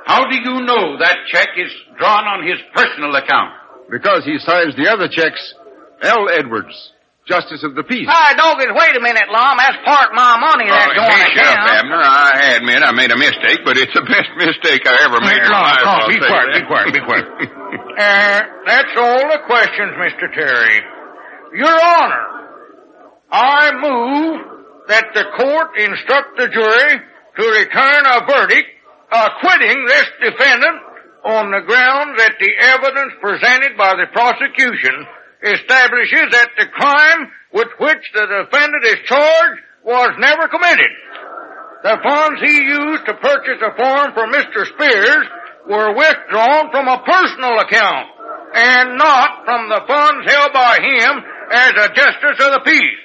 How do you know that check is drawn on his personal account? Because he signs the other checks, L. Edwards, Justice of the Peace. Hi, Doggins, wait a minute, Lum. That's part of my money that's going to Shut up, Abner. I admit I made a mistake, but it's the best mistake I ever made in my life. Be quiet. That's all the questions, Mr. Terry. Your Honor, I move that the court instruct the jury to return a verdict acquitting this defendant on the grounds that the evidence presented by the prosecution establishes that the crime with which the defendant is charged was never committed. The funds he used to purchase a farm for Mr. Spears were withdrawn from a personal account and not from the funds held by him as a justice of the peace.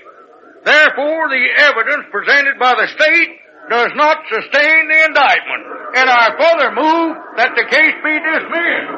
Therefore, the evidence presented by the state does not sustain the indictment, and I further move that the case be dismissed.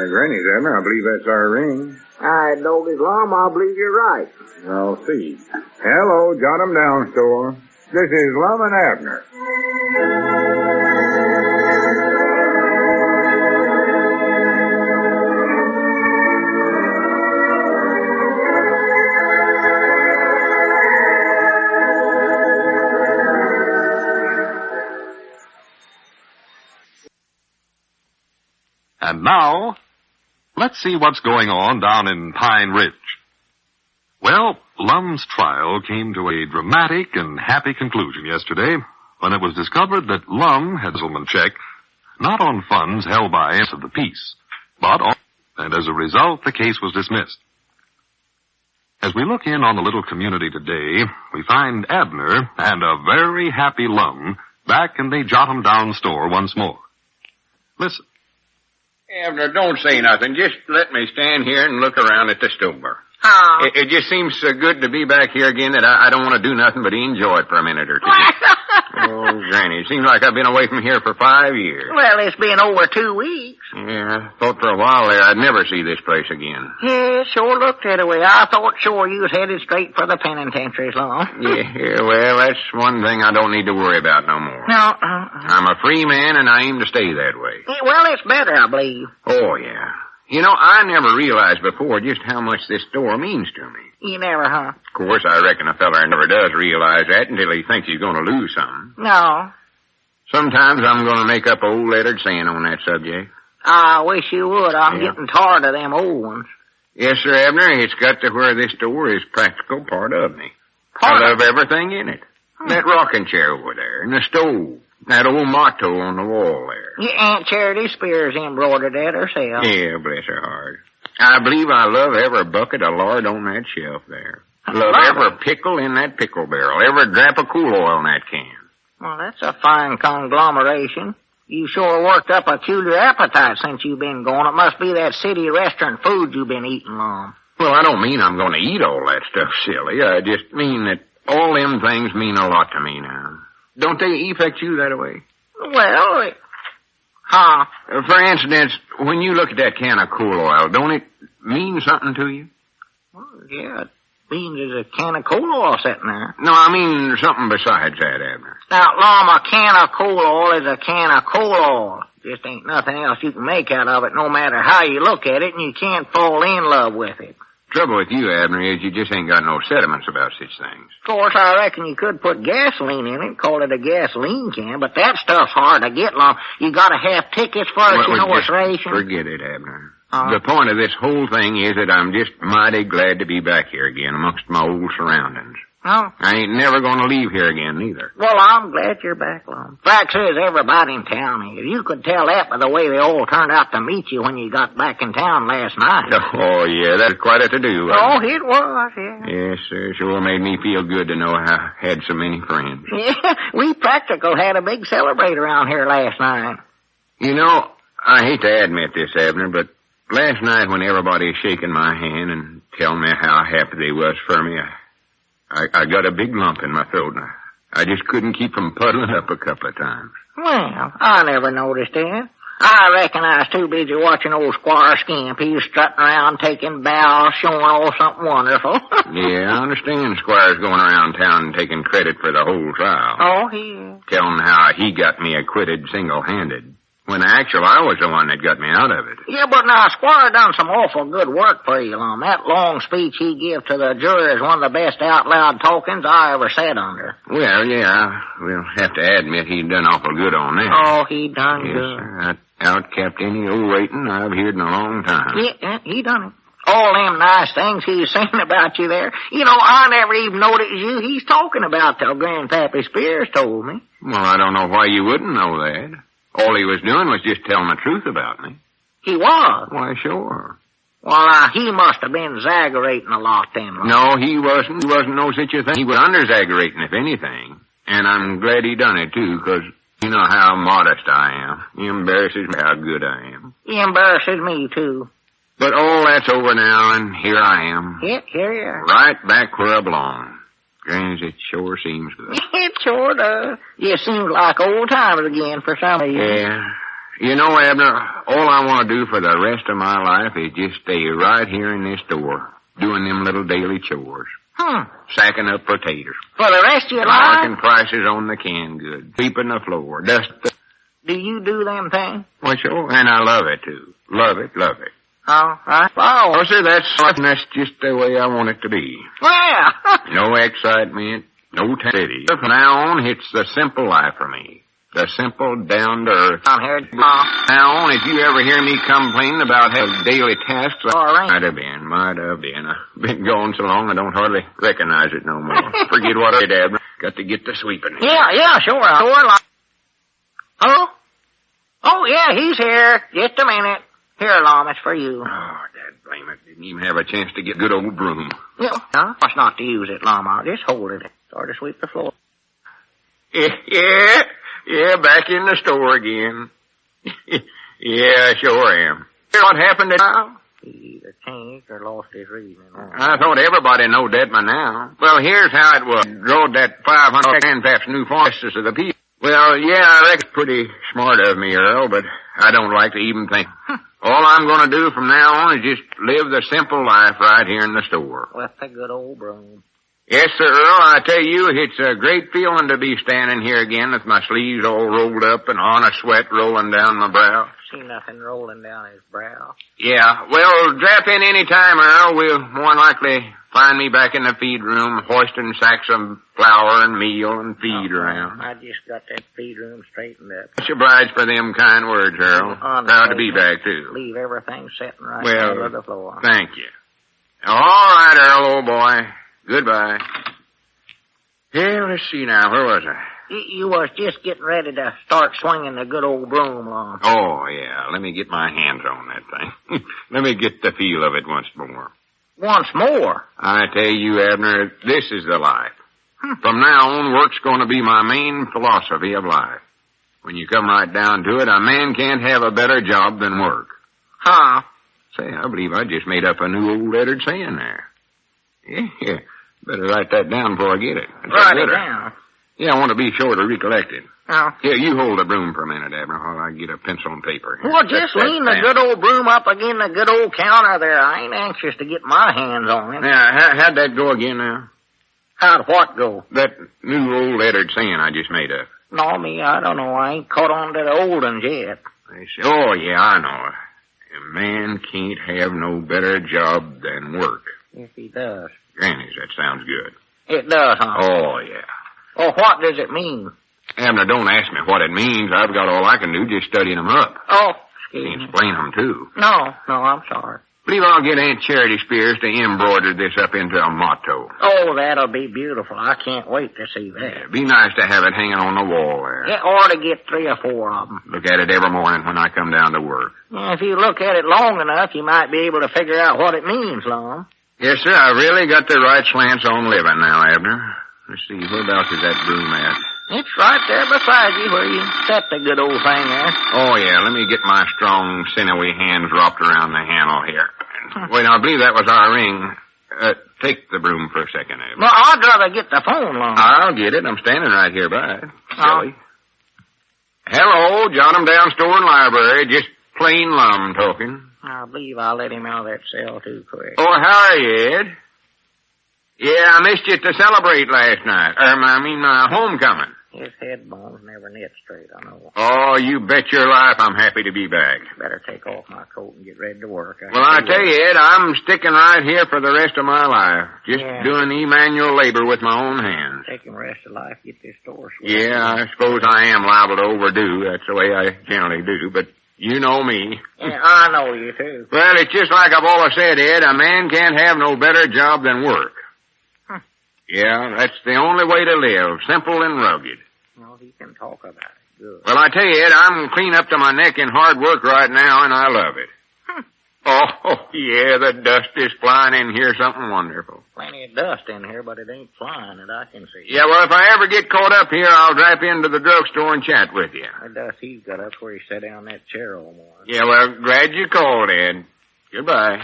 Granny's, Abner. I believe that's our ring. All right, Doggins, Lum, I believe you're right. I'll see. Hello, jot 'em down, store. This is Lum and Abner. And now, let's see what's going on down in Pine Ridge. Well, Lum's trial came to a dramatic and happy conclusion yesterday when it was discovered that Lum had a settlement check not on funds held by us of the peace, but on, and as a result, the case was dismissed. As we look in on the little community today, we find Abner and a very happy Lum back in the Jot 'em Down store once more. Listen. Abner, don't say nothing. Just let me stand here and look around at the store. Oh. It just seems so good to be back here again that I don't want to do nothing but enjoy it for a minute or two. Oh, Granny, it seems like I've been away from here for 5 years. Well, it's been over 2 weeks. Yeah, I thought for a while there I'd never see this place again. Yeah, sure looked that way. I thought sure you was headed straight for the penitentiaries, Lum. Yeah, well, that's one thing I don't need to worry about no more. No. I'm a free man and I aim to stay that way. Well, it's better, I believe. Oh, yeah. You know, I never realized before just how much this store means to me. You never, huh? Of course, I reckon a feller never does realize that until he thinks he's going to lose something. No. Sometimes I'm going to make up an old lettered saying on that subject. I wish you would. I'm getting tired of them old ones. Yes, sir, Abner. It's got to where this store is practical part of me. I love everything in it. That rocking chair over there, and the stove, that old motto on the wall there. Your Aunt Charity Spears embroidered that herself. Yeah, bless her heart. I believe I love every bucket of lard on that shelf there. Love every pickle in that pickle barrel, every drop of cool oil in that can. Well, that's a fine conglomeration. You sure worked up a peculiar appetite since you've been gone. It must be that city restaurant food you've been eating on. Well, I don't mean I'm going to eat all that stuff, silly. I just mean that all them things mean a lot to me now. Don't they affect you that way? Well, huh? For instance, when you look at that can of cool oil, don't it mean something to you? Well, yeah, it Means there's a can of coal oil sitting there. No, I mean something besides that, Abner. Now, Lum, a can of coal oil is a can of coal oil. Just ain't nothing else you can make out of it, no matter how you look at it, and you can't fall in love with it. Trouble with you, Abner, is you just ain't got no sentiments about such things. Of course, I reckon you could put gasoline in it, call it a gasoline can, but that stuff's hard to get, Lum. You gotta have tickets first, it's ration. Forget it, Abner. The point of this whole thing is that I'm just mighty glad to be back here again amongst my old surroundings. Oh? I ain't never gonna leave here again, neither. Well, I'm glad you're back, Lum. Fact is, everybody in town is. You could tell that by the way they all turned out to meet you when you got back in town last night. Oh, yeah, that's quite a to-do. Oh, it was, yeah. Yes, sir. Sure made me feel good to know I had so many friends. Yeah, we practical had a big celebrate around here last night. You know, I hate to admit this, Abner, but last night when everybody was shaking my hand and telling me how happy they was for me, I got a big lump in my throat, and I just couldn't keep from puddling up a couple of times. Well, I never noticed that. I reckon I was too busy watching old Squire Skimp. He was strutting around taking bows, showing all something wonderful. Yeah, I understand Squire's going around town taking credit for the whole trial. Oh, he is. Telling how he got me acquitted single-handed. When actually I was the one that got me out of it. Yeah, but now, Squire done some awful good work for you, Lum. That long speech he gave to the jury is one of the best out-loud talkings I ever sat under. Well, yeah, we'll have to admit he done awful good on that. Oh, he done yes, good. Sir, that outcapped any old rating I've heard in a long time. Yeah, he done it. All them nice things he was saying about you there. You know, I never even noticed you he's talking about till Grandpappy Spears told me. Well, I don't know why you wouldn't know that. All he was doing was just telling the truth about me. He was? Why, sure. Well, he must have been exaggerating a lot then. Lum. No, he wasn't. He wasn't no such a thing. He was under-exaggerating, if anything. And I'm glad he done it, too, because you know how modest I am. He embarrasses me how good I am. He embarrasses me, too. But all that's over now, and here I am. Yeah, here you are. Right back where I belong. Granny, it sure seems good. It sure does. It seems like old times again for some of you. Yeah. You know, Abner, all I want to do for the rest of my life is just stay right here in this door, doing them little daily chores. Sacking up potatoes. For the rest of your life? Marking prices on the canned goods. Sweeping the floor. Dusting. Do you do them things? Well, sure. And I love it, too. Love it, love it. Oh, right. Oh, sir, that's just the way I want it to be. Well. No excitement, no city. From now on, it's the simple life for me. The simple, down-to-earth. I'm here. Now on, if you ever hear me complaining about having daily tasks, might have been. I've been gone so long I don't hardly recognize it no more. Forget what I did, Abner. Got to get to sweeping. Yeah, sure. Hello? Oh, yeah, he's here. Just a minute. Here, Lum, it's for you. Oh, dad blame it. Didn't even have a chance to get good old broom. Yeah. Huh? What's not to use it, Lum? I'll just hold it. Start to sweep the floor. Yeah, back in the store again. Yeah, sure am. What happened to... He either changed or lost his reason. I thought everybody knowed that by now. Well, here's how it was. Rode that 500 Grandpap's new forces of the people. Well, yeah, I reckon it's pretty smart of me, Earl, but I don't like to even think. All I'm going to do from now on is just live the simple life right here in the store. With the good old broom. Yes, sir, Earl, I tell you, it's a great feeling to be standing here again with my sleeves all rolled up and on a sweat rolling down my brow. See nothing rolling down his brow. Yeah, well, drop in any time, Earl. We'll more likely find me back in the feed room, hoisting sacks of flour and meal and feed around. I just got that feed room straightened up. Much obliged for them kind words, Earl. Proud to be back, too. Leave everything sitting right on the floor. Thank you. All right, Earl, old boy. Goodbye. Yeah, let's see now. Where was I? You was just getting ready to start swinging the good old broom along. Oh, yeah. Let me get my hands on that thing. Let me get the feel of it once more. Once more? I tell you, Abner, this is the life. From now on, work's going to be my main philosophy of life. When you come right down to it, a man can't have a better job than work. Huh? Say, I believe I just made up a new old lettered saying there. Yeah. Better write that down before I get it. Write it down. Yeah, I want to be sure to recollect it. Oh. Here, you hold the broom for a minute, Abner, while I get a pencil and paper. Well, just lean the good old broom up again the good old counter there. I ain't anxious to get my hands on it. Now, how'd that go again now? How'd what go? That new old lettered saying I just made up. No, me, I don't know. I ain't caught on to the old ones yet. They say, oh, yeah, I know. A man can't have no better job than work. Yes, he does. Granny's, that sounds good. It does, huh? Oh, yeah. Well, what does it mean? Abner, don't ask me what it means. I've got all I can do just studying them up. Oh, excuse me. Explain them, too. No, I'm sorry. Believe I'll get Aunt Charity Spears to embroider this up into a motto. Oh, that'll be beautiful. I can't wait to see that. Yeah, be nice to have it hanging on the wall there. Yeah, or to get 3 or 4 of them. Look at it every morning when I come down to work. Yeah, if you look at it long enough, you might be able to figure out what it means, Lum. Yes, sir. I really got the right slants on living now, Abner. Let's see, whereabouts is that broom at? It's right there beside you where you set the good old thing there. Oh, yeah. Let me get my strong, sinewy hands wrapped around the handle here. Wait, I believe that was our ring. Take the broom for a second, Abner. Well, I'd rather get the phone, Lum. I'll get it. I'm standing right here by it. Oh. Silly. Hello, jot 'em down store and library. Just plain Lum talking. I believe I'll let him out of that cell too quick. Oh, how are you, Ed? Yeah, I missed you to celebrate last night. My homecoming. His head bones never knit straight, I know. Oh, you bet your life I'm happy to be back. Better take off my coat and get ready to work. Well, I tell you, Ed, I'm sticking right here for the rest of my life. Just doing manual labor with my own hands. Taking rest of life, get this store swept. Yeah, I suppose I am liable to overdo. That's the way I generally do, but you know me. Yeah, I know you, too. Well, it's just like I've always said, Ed, a man can't have no better job than work. Yeah, that's the only way to live, simple and rugged. Well, he can talk about it. Good. Well, I tell you, Ed, I'm clean up to my neck in hard work right now, and I love it. Oh, yeah, the dust is flying in here, something wonderful. Plenty of dust in here, but it ain't flying that I can see. Yeah, well, if I ever get caught up here, I'll drop into the drugstore and chat with you. The dust he's got up where he sat down that chair all morning. Yeah, well, glad you called, Ed. Goodbye.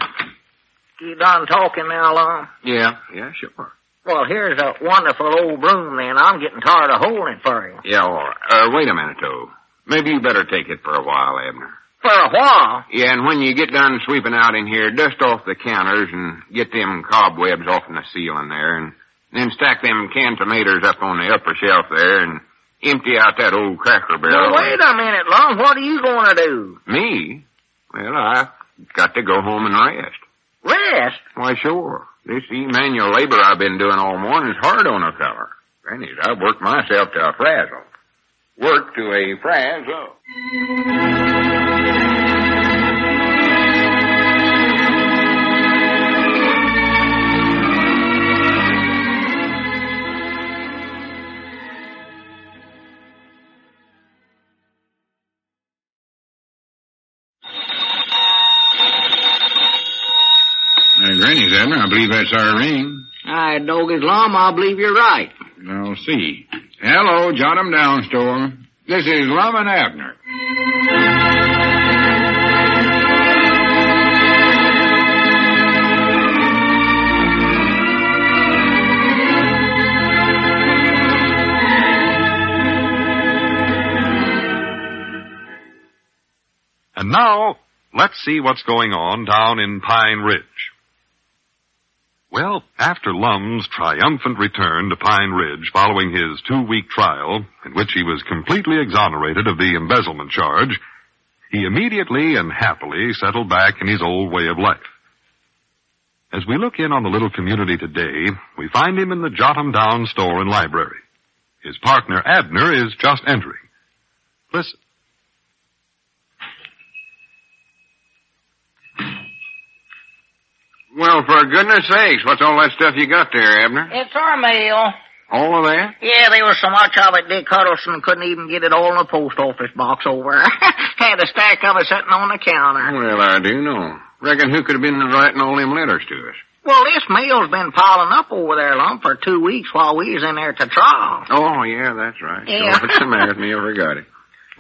You done talking now, Lum? Yeah, sure. Well, here's a wonderful old broom, then. I'm getting tired of holding it for you. Yeah, all right. Wait a minute, though. Maybe you better take it for a while, Abner. For a while? Yeah, and when you get done sweeping out in here, dust off the counters and get them cobwebs off in the ceiling there, and then stack them canned tomatoes up on the upper shelf there, and empty out that old Cracker Barrel. Now, wait a minute, Lum. What are you going to do? Me? Well, I've got to go home and rest. Rest? Why, sure. This manual labor I've been doing all morning is hard on a feller. Granny's, I've worked myself to a frazzle. Work to a frazzle. Granny's, Abner, I believe that's our ring. I dog his Lum, I believe you're right. I'll see. Hello, jot 'em down, store. This is Lum and Abner. And now, let's see what's going on down in Pine Ridge. Well, after Lum's triumphant return to Pine Ridge following his 2-week trial, in which he was completely exonerated of the embezzlement charge, he immediately and happily settled back in his old way of life. As we look in on the little community today, we find him in the Jot 'em Down store and library. His partner, Abner, is just entering. Listen. Well, for goodness sakes, what's all that stuff you got there, Abner? It's our mail. All of that? Yeah, there was so much of it, Dick Huddleston couldn't even get it all in the post office box over. Had a stack of it sitting on the counter. Well, I do know. Reckon who could have been writing all them letters to us? Well, this mail's been piling up over there, Lum, for 2 weeks while we was in there to trial. Oh, yeah, that's right. Yeah. So what's the matter with me? I forgot it.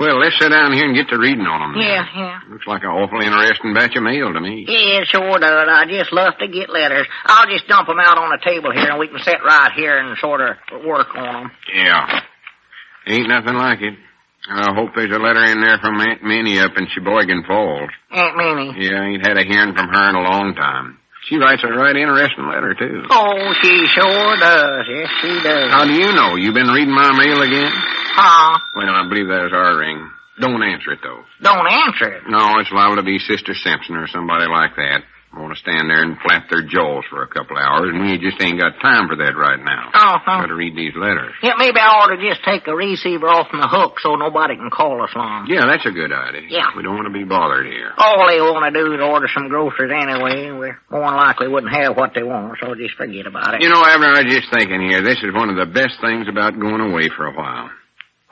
Well, let's sit down here and get to reading on them. Yeah. Looks like an awful interesting batch of mail to me. Yeah, it sure does. I just love to get letters. I'll just dump them out on the table here, and we can sit right here and sort of work on them. Yeah. Ain't nothing like it. I hope there's a letter in there from Aunt Minnie up in Sheboygan Falls. Aunt Minnie? Yeah, I ain't had a hearing from her in a long time. She writes a right interesting letter, too. Oh, she sure does. Yes, she does. How do you know? You been reading my mail again? Well, I believe that was our ring. Don't answer it, though. Don't answer it? No, it's liable to be Sister Simpson or somebody like that. Want to stand there and flap their jaws for a couple of hours, and we just ain't got time for that right now. Got to read these letters. Yeah, maybe I ought to just take the receiver off from the hook so nobody can call us long. Yeah, that's a good idea. Yeah. We don't want to be bothered here. All they want to do is order some groceries anyway, and we more than likely wouldn't have what they want, so just forget about it. You know, Abner, I was just thinking here, this is one of the best things about going away for a while.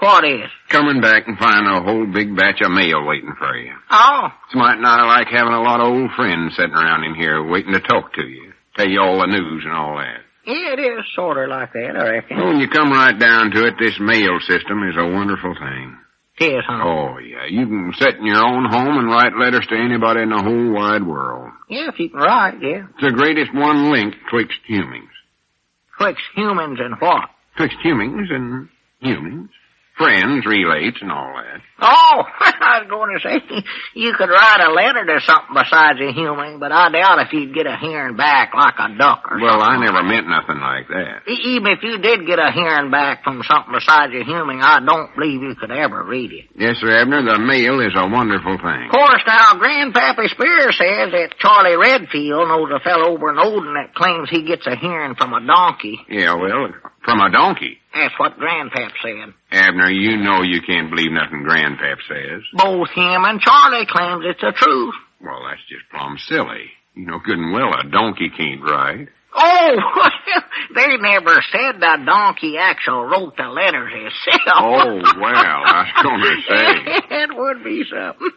What is? Coming back and finding a whole big batch of mail waiting for you. Oh. It's mighty not like having a lot of old friends sitting around in here waiting to talk to you, tell you all the news and all that. Yeah, it is sort of like that, I reckon. Well, when you come right down to it, this mail system is a wonderful thing. It is, huh? Oh, yeah. You can sit in your own home and write letters to anybody in the whole wide world. Yeah, if you can write, yeah. It's the greatest one link twixt humans. Twixt humans and what? Twixt humans and humans. Friends, relates, and all that. Oh, I was going to say, you could write a letter to something besides a human, but I doubt if you'd get a hearing back like a duck or something. Well, I never meant nothing like that. Even if you did get a hearing back from something besides a human, I don't believe you could ever read it. Yes, sir, Abner, the mail is a wonderful thing. Of course, now, Grandpappy Spears says that Charlie Redfield knows a fellow over in Odin that claims he gets a hearing from a donkey. Yeah, well, from a donkey. That's what Grandpap said. Abner, you know you can't believe nothing Grandpap says. Both him and Charlie claims it's the truth. Well, that's just plumb silly. You know good and well a donkey can't ride. Oh, they never said the donkey actually wrote the letters himself. Oh, well, I was going to say. It would be something.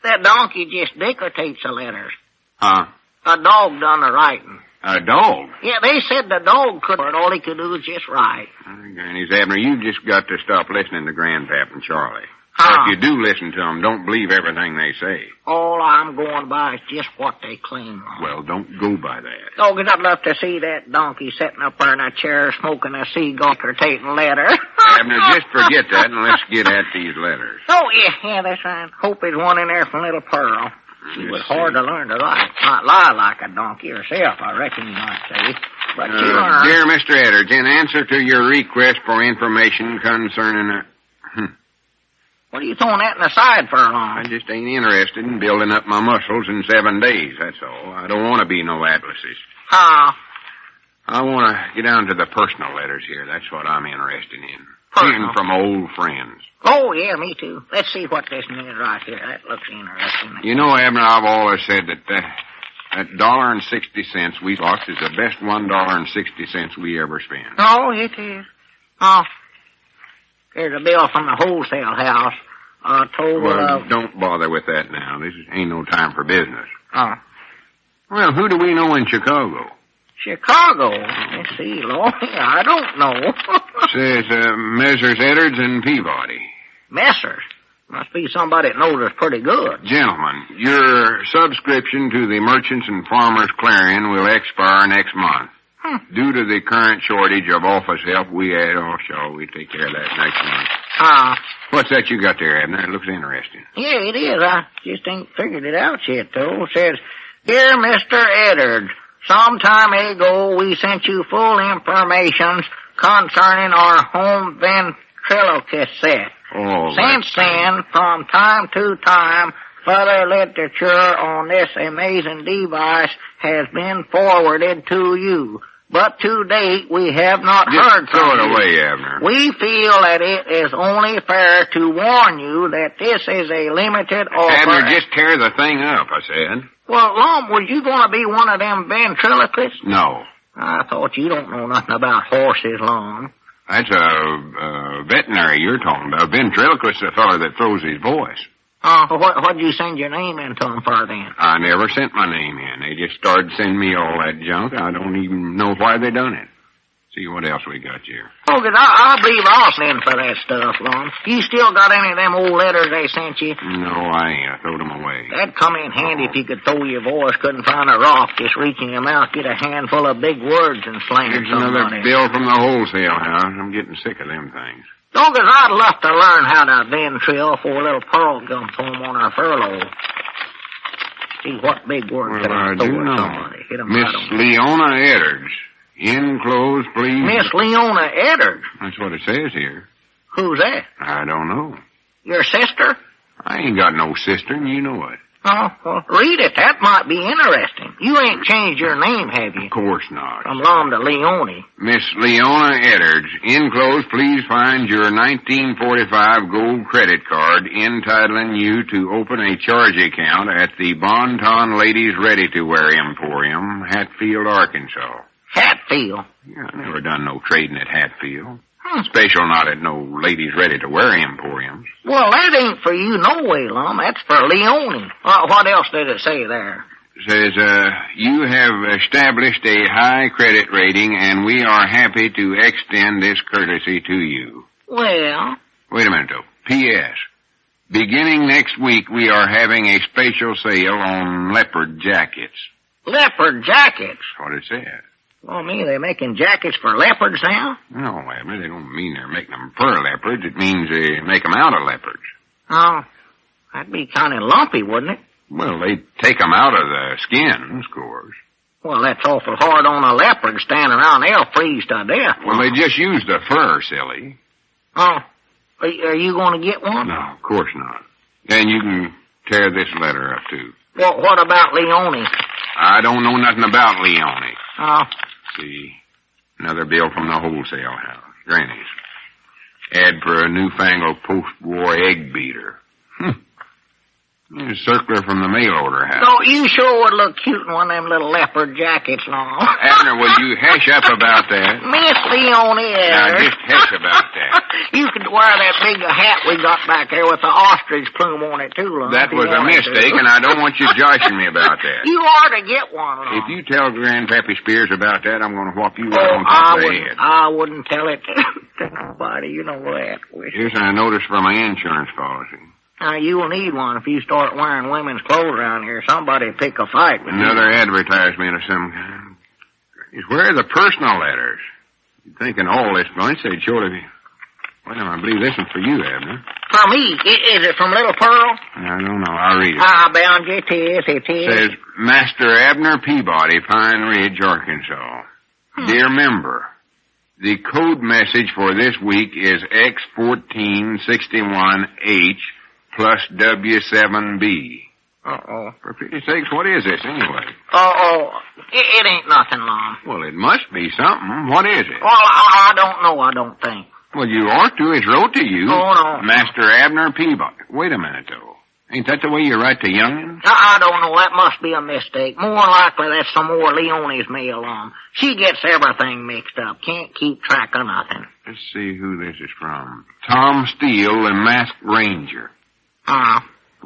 That donkey just dictates the letters. Huh? A dog done the writing. A dog? Yeah, they said the dog could, but all he could do was just write. Granny's Abner, you just got to stop listening to Grandpap and Charlie. Huh? If you do listen to them, don't believe everything they say. All I'm going by is just what they claim. Well, don't go by that. Oh, 'cause I'd love to see that donkey sitting up there in a chair smoking a cigar or taking a letter. Abner, just forget that and let's get at these letters. Oh, yeah, that's right. Hope there's one in there from Little Pearl. She was hard to learn to write. Not lie like a donkey herself, I reckon you might say. But she learned. Dear Mr. Eddard, in answer to your request for information concerning What are you throwing that in the side for, Lum? I just ain't interested in building up my muscles in 7 days, that's all. I don't want to be no atlases. Huh? I want to get down to the personal letters here. That's what I'm interested in. Personal? Even from old friends. Oh, yeah, me too. Let's see what this is right here. That looks interesting. You know, Abner, I've always said that that $1.60 we lost is the best $1.60 we ever spent. Oh, it is. Oh, there's a bill from the wholesale house. Well, don't bother with that now. This ain't no time for business. Oh. Well, who do we know in Chicago? Chicago? Let's see, Lord. I don't know. Says Messrs. Eddards and Peabody. Messrs? Must be somebody that knows us pretty good. Gentlemen, your subscription to the Merchants and Farmers Clarion will expire next month. Due to the current shortage of office help, we shall we take care of that next month. What's that you got there, Abner? It looks interesting. Yeah, it is. I just ain't figured it out yet, though. It says, Dear Mr. Eddard, some time ago we sent you full information concerning our home ventriloquist set. Oh, Since then, from time to time, further literature on this amazing device has been forwarded to you. But to date, we have not heard from you. Throw it away, Abner. We feel that it is only fair to warn you that this is a limited offer. Abner, just tear the thing up, I said. Well, Lum, was you going to be one of them ventriloquists? No. I thought you don't know nothing about horses, Lum. That's a veterinary you're talking about. Ventriloquist is a fellow that throws his voice. What'd you send your name in to them for then? I never sent my name in. They just started sending me all that junk. I don't even know why they done it. See what else we got here. Oh, 'cause I'll be lost in for that stuff, Lum. You still got any of them old letters they sent you? No, I ain't. I throwed them away. That'd come in handy if you could throw your voice, couldn't find a rock, just reaching your mouth, get a handful of big words and slang Here's somebody. another bill from the wholesale house. I'm getting sick of them things. Oh, 'cause I'd love to learn how to ventrill for a little pearl gum home on our furlough. See what big word could I throw at somebody? Hit 'em Miss right on. Leona Edders. Enclosed, please. Miss Leona Edders? That's what it says here. Who's that? I don't know. Your sister? I ain't got no sister, and you know it. Oh, well, read it. That might be interesting. You ain't changed your name, have you? Of course not. From Lum to Leone. Miss Leona Edders, enclosed, please find your 1945 gold credit card entitling you to open a charge account at the Bonton Ladies Ready-to-Wear Emporium, Hatfield, Arkansas. Hatfield? Yeah, I never done no trading at Hatfield. Special not at no Ladies Ready-to-Wear Emporiums. Well, that ain't for you no way, Lum. That's for Leone. What else did it say there? It says, you have established a high credit rating, and we are happy to extend this courtesy to you. Well? Wait a minute, though. P.S. Beginning next week, we are having a special sale on leopard jackets. Leopard jackets? That's what it says. Well, they're making jackets for leopards now? No, Abner, they don't mean they're making them for leopards. It means they make them out of leopards. Oh, that'd be kind of lumpy, wouldn't it? Well, they take them out of the skins, of course. Well, that's awful hard on a leopard standing around. They'll freeze to death. Well, they just use the fur, silly. Oh, are you going to get one? No, of course not. And you can tear this letter up, too. Well, what about Leone? I don't know nothing about Leone. Oh. See, another bill from the wholesale house. Granny's. Ad for a newfangled post-war egg beater. A circular from the mail order house. No, you sure would look cute in one of them little leopard jackets, Long. Abner, will you hush up about that? Miss Leone. Now, just hush about that. You could wear that big hat we got back there with the ostrich plume on it, too, Long. That was a mistake, and I don't want you joshing me about that. You ought to get one, Long. If you tell Grandpappy Spears about that, I'm going to whop you right on top of the head. I wouldn't tell it to nobody. You know that. Here's a notice for my insurance policy. Now, you will need one if you start wearing women's clothes around here. Somebody will pick a fight with Another advertisement of some kind. Where are the personal letters? You'd think in all this bunch they'd surely be... Well, I believe this one's for you, Abner. For me? Is it from Little Pearl? I don't know. I'll read it. Bound it is. It says, Master Abner Peabody, Pine Ridge, Arkansas. Dear member, the code message for this week is X1461H plus W7B. Uh-oh. For pity's sakes, what is this anyway? It ain't nothing, Long. Well, it must be something. What is it? Well, I don't know, I don't think. Well, you ought to. It's wrote to you. Oh, no. Master Abner Peabody. Wait a minute, though. Ain't that the way you write to youngins? I don't know. That must be a mistake. More likely that's some more Leone's mail, She gets everything mixed up. Can't keep track of nothing. Let's see who this is from. Tom Steele, the Masked Ranger.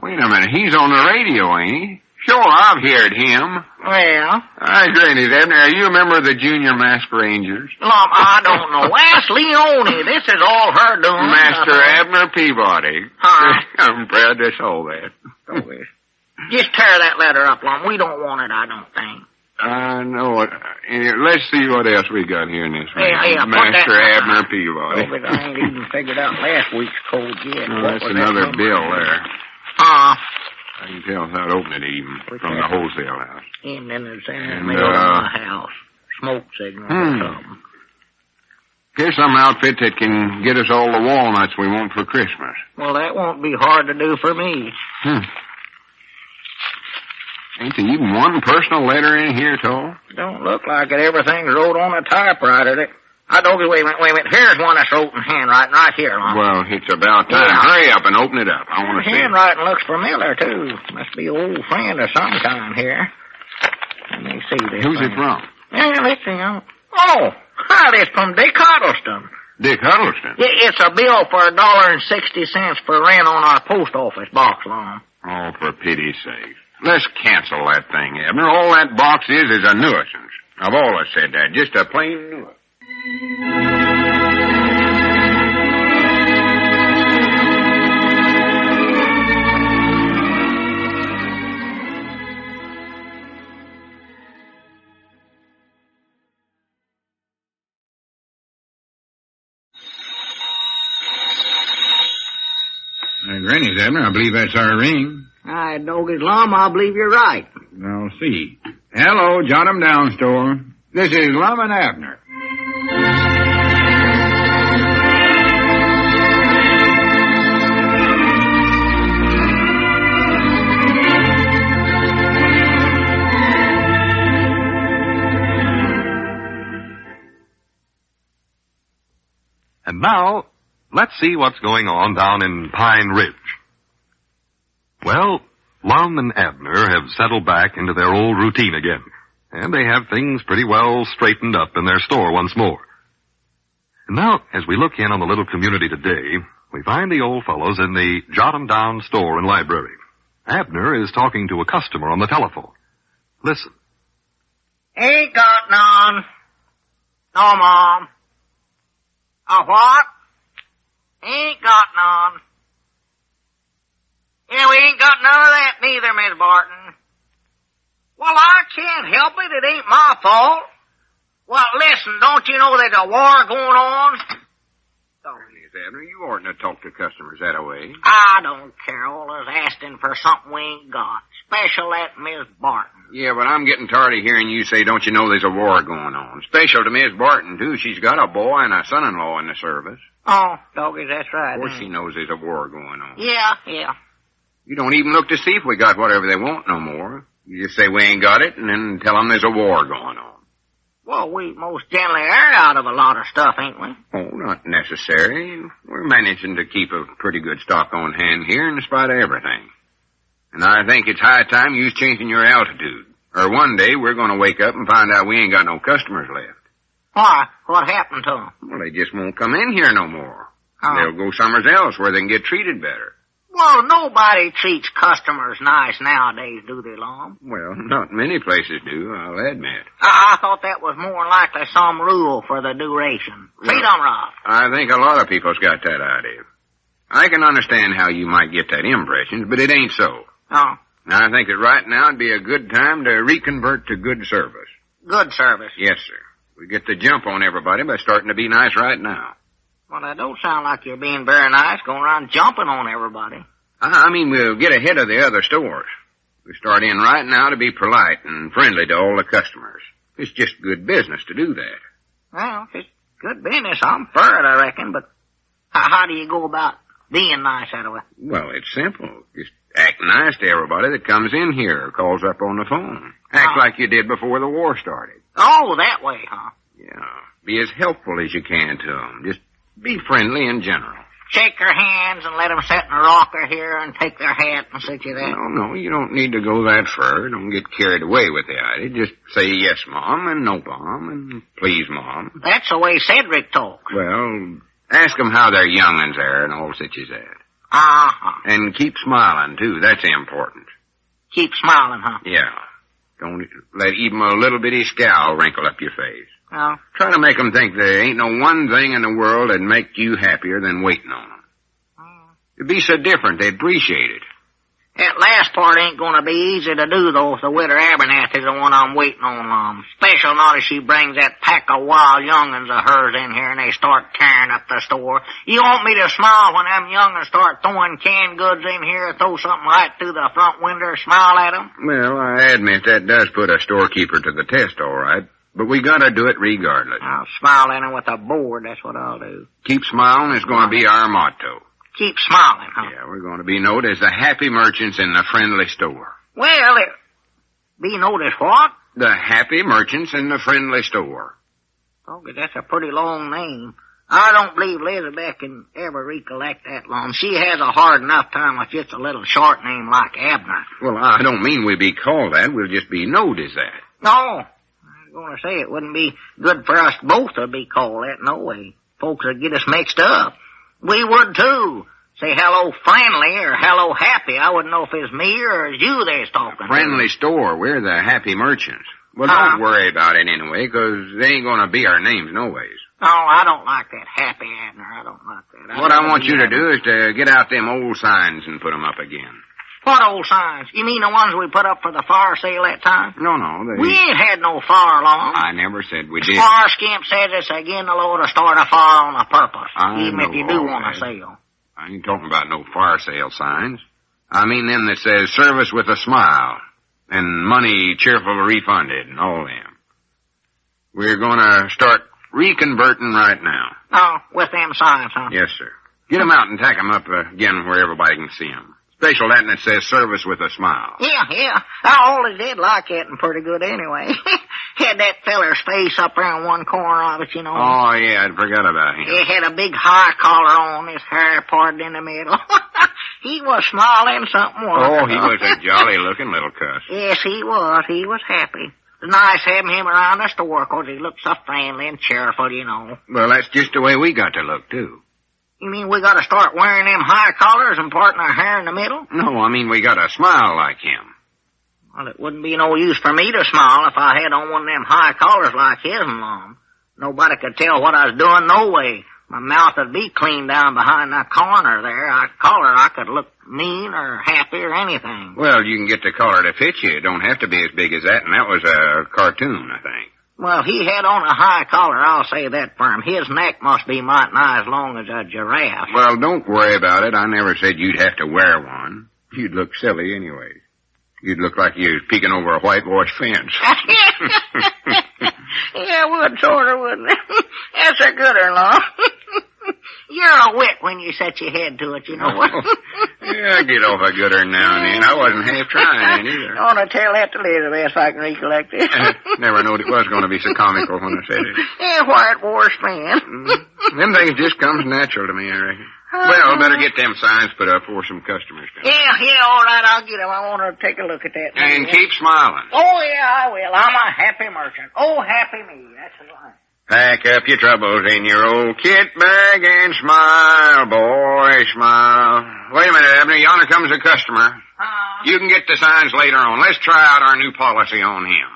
Wait a minute. He's on the radio, ain't he? Sure, I've heard him. Well? Hi, Granny, Abner. Are you a member of the Junior Masked Rangers? I don't know. Ask Leone. This is all her doing. Master Abner Peabody. I'm proud that's all that. Just tear that letter up, Lum. We don't want it, I don't think. I know it. Let's see what else we got here in this one. Yeah, Master Abner Peabody. I ain't even figured out last week's code yet. No, that's another bill there. I can tell without opening it even from the wholesale house. And then there's mail on the house. Smoke signal or something. Here's some outfit that can get us all the walnuts we want for Christmas. Well, that won't be hard to do for me. Ain't there even one personal letter in here at all? Don't look like it. Everything's wrote on a typewriter. Wait a minute. Here's one that's wrote in handwriting right here, Lon. Well, it's about time. Yeah. Hurry up and open it up. I want to see it. Handwriting looks familiar, too. Must be an old friend of some kind here. Let me see this. Who's it from? Let's see. It's from Dick Huddleston. Dick Huddleston? It's a bill for $1.60 for rent on our post office box, Lon. Oh, for pity's sake. Let's cancel that thing, Abner. All that box is a nuisance. I've always said that. Just a plain nuisance. Granny's, Abner. I believe that's our ring. I don't get Lum. I believe you're right. I'll see. Hello, Jot 'em Down store. This is Lum and Abner. And now, let's see what's going on down in Pine Ridge. Well, Lum and Abner have settled back into their old routine again, and they have things pretty well straightened up in their store once more. And now, as we look in on the little community today, we find the old fellows in the Jot 'em Down store and library. Abner is talking to a customer on the telephone. Listen. Ain't got none. No, Mom. A what? Ain't got none. Yeah, we ain't got none of that neither, Miss Barton. Well, I can't help it. It ain't my fault. Well, listen, don't you know there's a war going on? Abner, you oughtn't to talk to customers that way. I don't care. All is asking for something we ain't got. Special that Miss Barton. Yeah, but I'm getting tired of hearing you say, don't you know there's a war going on? Special to Miss Barton, too. She's got a boy and a son-in-law in the service. Oh, doggy, that's right. Of course she knows there's a war going on. Yeah. You don't even look to see if we got whatever they want no more. You just say we ain't got it and then tell them there's a war going on. Well, we most generally are out of a lot of stuff, ain't we? Oh, not necessary. We're managing to keep a pretty good stock on hand here in spite of everything. And I think it's high time you's changing your altitude. Or one day we're going to wake up and find out we ain't got no customers left. Why? What happened to them? Well, they just won't come in here no more. They'll go somewhere else where they can get treated better. Well, nobody treats customers nice nowadays, do they, Lum? Well, not many places do, I'll admit. I thought that was more likely some rule for the duration. Treat them right. I think a lot of people's got that idea. I can understand how you might get that impression, but it ain't so. Oh. I think that right now would be a good time to reconvert to good service. Good service? Yes, sir. We get the jump on everybody by starting to be nice right now. Well, that don't sound like you're being very nice, going around jumping on everybody. I mean, we'll get ahead of the other stores. We start in right now to be polite and friendly to all the customers. It's just good business to do that. Well, if it's good business, I'm for it, I reckon, but how do you go about being nice that way? Well, it's simple. Just act nice to everybody that comes in here or calls up on the phone. Act like you did before the war started. Oh, that way, huh? Yeah. Be as helpful as you can to them. Just be friendly in general. Shake their hands and let them sit in a rocker here and take their hat and such as that. No, you don't need to go that far. Don't get carried away with the idea. Just say yes, Mom, and no, Mom, and please, Mom. That's the way Cedric talks. Well, ask them how their young'uns are and all such as that. Uh-huh. And keep smiling, too. That's important. Keep smiling, huh? Yeah. Don't let even a little bitty scowl wrinkle up your face. Oh. Try to make them think there ain't no one thing in the world that'd make you happier than waiting on them. It'd be so different, they'd appreciate it. That last part ain't gonna be easy to do, though, if the widow Abernathy's the one I'm waiting on, Special not if she brings that pack of wild young'uns of hers in here and they start tearing up the store. You want me to smile when them young'uns start throwing canned goods in here, throw something right through the front window, smile at them? Well, I admit that does put a storekeeper to the test, all right. But we gotta do it regardless. I'll smile at them with a board, that's what I'll do. Keep smiling is gonna be our motto. Keep smiling, huh? Yeah, we're going to be known as the happy merchants in the friendly store. Well, be known as what? The happy merchants in the friendly store. Okay, that's a pretty long name. I don't believe Elizabeth can ever recollect that long. She has a hard enough time with just a little short name like Abner. Well, I don't mean we'll be called that. We'll just be known as that. No. I was going to say it wouldn't be good for us both to be called that. No way. Folks would get us mixed up. We would, too. Say hello friendly or hello happy. I wouldn't know if it's me or it's you they's talking Friendly store. We're the happy merchants. Well, don't worry about it anyway, 'cause they ain't gonna be our names no ways. Oh, I don't like that, Happy Abner. I don't like that. What I want you to do is to get out them old signs and put them up again. What old signs? You mean the ones we put up for the fire sale that time? No. We ain't had no fire long. I never said we did. Fire Skimp says it's again the law to start a fire on a purpose, even if you do want to sell. I ain't talking about no fire sale signs. I mean them that says service with a smile and money cheerful refunded and all them. We're gonna start reconverting right now. Oh, with them signs, huh? Yes, sir. Get 'em out and tack 'em up again where everybody can see 'em. Special that, and it says service with a smile. Yeah. I always did like it and pretty good anyway. Had that feller's face up there in one corner of it, you know. Oh, yeah, I forgot about him. He had a big high collar on, his hair parted in the middle. He was smiling something wonderful. Oh, he was a jolly-looking little cuss. Yes, he was. He was happy. It was nice having him around the store, 'cause he looked so friendly and cheerful, you know. Well, that's just the way we got to look, too. You mean we gotta start wearing them high collars and parting our hair in the middle? No, I mean we gotta smile like him. Well, it wouldn't be no use for me to smile if I had on one of them high collars like his and Lum. Nobody could tell what I was doing no way. My mouth would be clean down behind that corner there. I could look mean or happy or anything. Well, you can get the collar to fit you. It don't have to be as big as that, and that was a cartoon, I think. Well, he had on a high collar, I'll say that for him. His neck must be mighty nigh as long as a giraffe. Well, don't worry about it. I never said you'd have to wear one. You'd look silly anyway. You'd look like you was peeking over a whitewashed fence. Yeah, would, sort of, wouldn't it? That's a good one, Lum. You're a wit when you set your head to it, you know. Yeah, I get off a good one now and then. I wasn't half trying either. I want to tell that to Elizabeth if I can recollect it. Never knowed it was going to be so comical when I said it. Yeah, whitewashed man. Them things just comes natural to me, I reckon. Well, better get them signs put up before some customers come. Yeah, all right, I'll get them. I want to take a look at that. And keep smiling. Oh, yeah, I will. I'm a happy merchant. Oh, happy me. That's right. Pack up your troubles in your old kit bag and smile, boy, smile. Wait a minute, Abner. Yonder comes a customer. You can get the signs later on. Let's try out our new policy on him.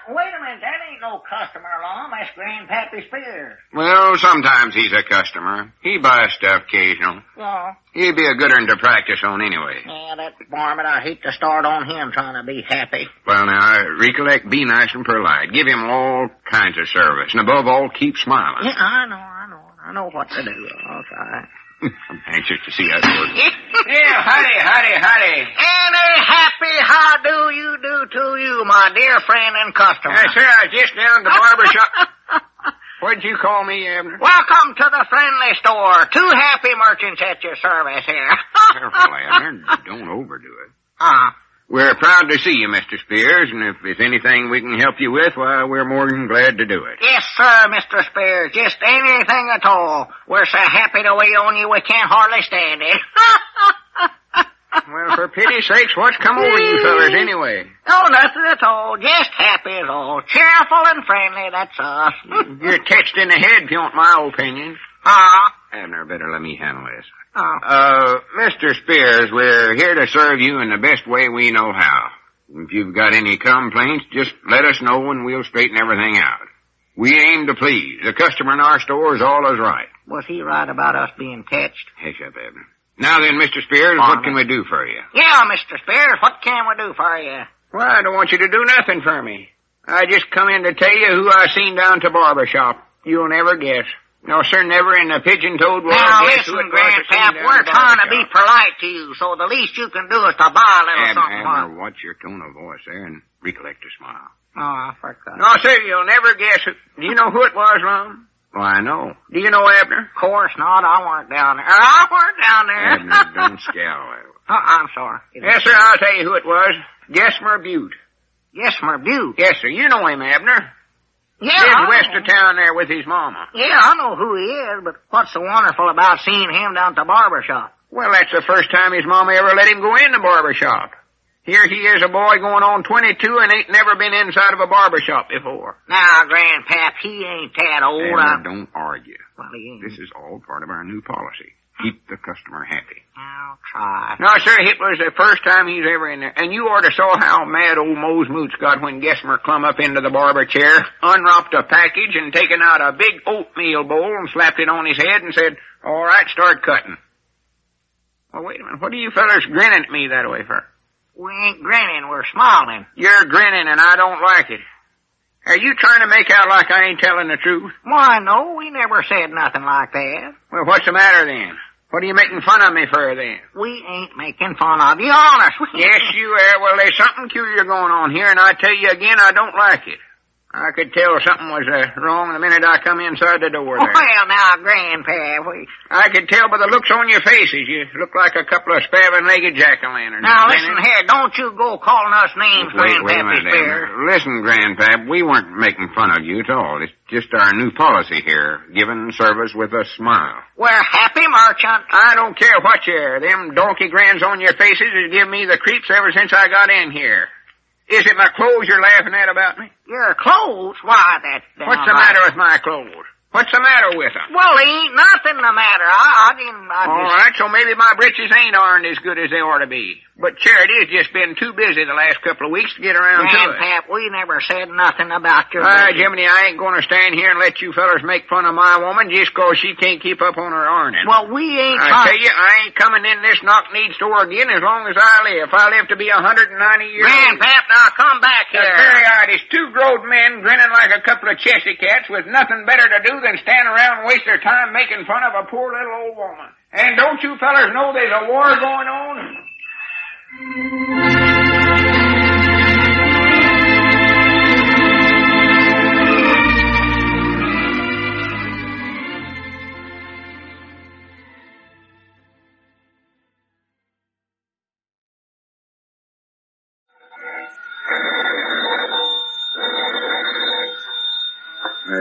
Wait a minute. That ain't no customer, Lum. That's Grandpappy Spears. Well, sometimes he's a customer. He buys stuff occasional. Yeah. He'd be a good one to practice on anyway. Yeah, that varmint, I hate to start on him trying to be happy. Well, now, recollect, be nice and polite. Give him all kinds of service. And above all, keep smiling. Yeah, I know what to do. Okay. I'm anxious to see how it works. Yeah, howdy. And a happy how do you do to you, my dear friend and customer. Sir, I was just down to the barber shop. What'd you call me, Abner? Welcome to the friendly store. 2 happy merchants at your service here. Careful, Abner. Don't overdo it. Uh-huh. We're proud to see you, Mr. Spears, and if there's anything we can help you with, why, we're more than glad to do it. Yes, sir, Mr. Spears. Just anything at all. We're so happy to wait on you, we can't hardly stand it. Well, for pity's sakes, what's come over you fellas anyway? Oh, nothing at all. Just happy as all. Cheerful and friendly, that's us. You're touched in the head, if you want my opinion. Abner, better let me handle this. Mr. Spears, we're here to serve you in the best way we know how. If you've got any complaints, just let us know and we'll straighten everything out. We aim to please. The customer in our store is all is right. Was he right about us being touched? Hush up, Abner. Now then, Mr. Spears, what can we do for you? Yeah, Mr. Spears, what can we do for you? Well, I don't want you to do nothing for me. I just come in to tell you who I seen down to barber shop. You'll never guess. No, sir, never in the pigeon-toed world. Now, listen, Grandpap, we're trying to be polite to you, so the least you can do is to buy a little something. Abner, watch your tone of voice there and recollect a smile. Oh, I forgot. No, sir, you'll never guess it. Do you know who it was, Lum? Well, I know. Do you know Abner? Of course not. I weren't down there. I weren't down there. Abner, don't scowl. I'm sorry. Yes, sir, I'll tell you who it was. Gessmer Butte. Gessmer Butte? Yes, sir. You know him, Abner. Yeah, lives west of town there with his mama. Yeah, I know who he is, but what's so wonderful about seeing him down at the barber shop? Well, that's the first time his mama ever let him go in the barber shop. Here he is, a boy going on 22 and ain't never been inside of a barber shop before. Now, Grandpap, he ain't that old. Abner, don't argue. Well, he ain't. This is all part of our new policy. Keep the customer happy. I'll try. No, sir, it was the first time he's ever in there. And you ought to saw how mad old Mose Moots got when Gessmer clumb up into the barber chair, unwrapped a package and taken out a big oatmeal bowl and slapped it on his head and said, all right, start cutting. Well, wait a minute. What are you fellas grinning at me that way for? We ain't grinning, we're smiling. You're grinning and I don't like it. Are you trying to make out like I ain't telling the truth? Why, no, we never said nothing like that. Well, what's the matter then? What are you making fun of me for then? We ain't making fun of you, honest. Yes, you are. Well, there's something peculiar going on here, and I tell you again, I don't like it. I could tell something was wrong the minute I come inside the door there. Well, now, Grandpa, I could tell by the looks on your faces. You look like a couple of spavined-legged jack-o'-lanterns. Now, listen here, don't you go calling us names, Wait a Grandpappy minute, Spear. Listen, Grandpap, we weren't making fun of you at all. It's just our new policy here, giving service with a smile. We're happy merchants. I don't care what you are. Them donkey grins on your faces has given me the creeps ever since I got in here. Is it my clothes you're laughing at about me? Your clothes? Why, that's What's the matter with my clothes? What's the matter with them? Well, ain't nothing the matter. I didn't... All right, so maybe my britches ain't aren't as good as they ought to be. But Charity's just been too busy the last couple of weeks to get around to it. Grandpap, we never said nothing about your... Jiminy, I ain't going to stand here and let you fellers make fun of my woman just 'cause she can't keep up on her earnings. Well, we ain't... I tell you, I ain't coming in this knock-kneed store again as long as I live. If I live to be 190 years old... Grandpap, now come back here. That's very odd. It's two grown men grinning like a couple of chessy cats with nothing better to do than stand around and waste their time making fun of a poor little old woman. And don't you fellers know there's a war going on?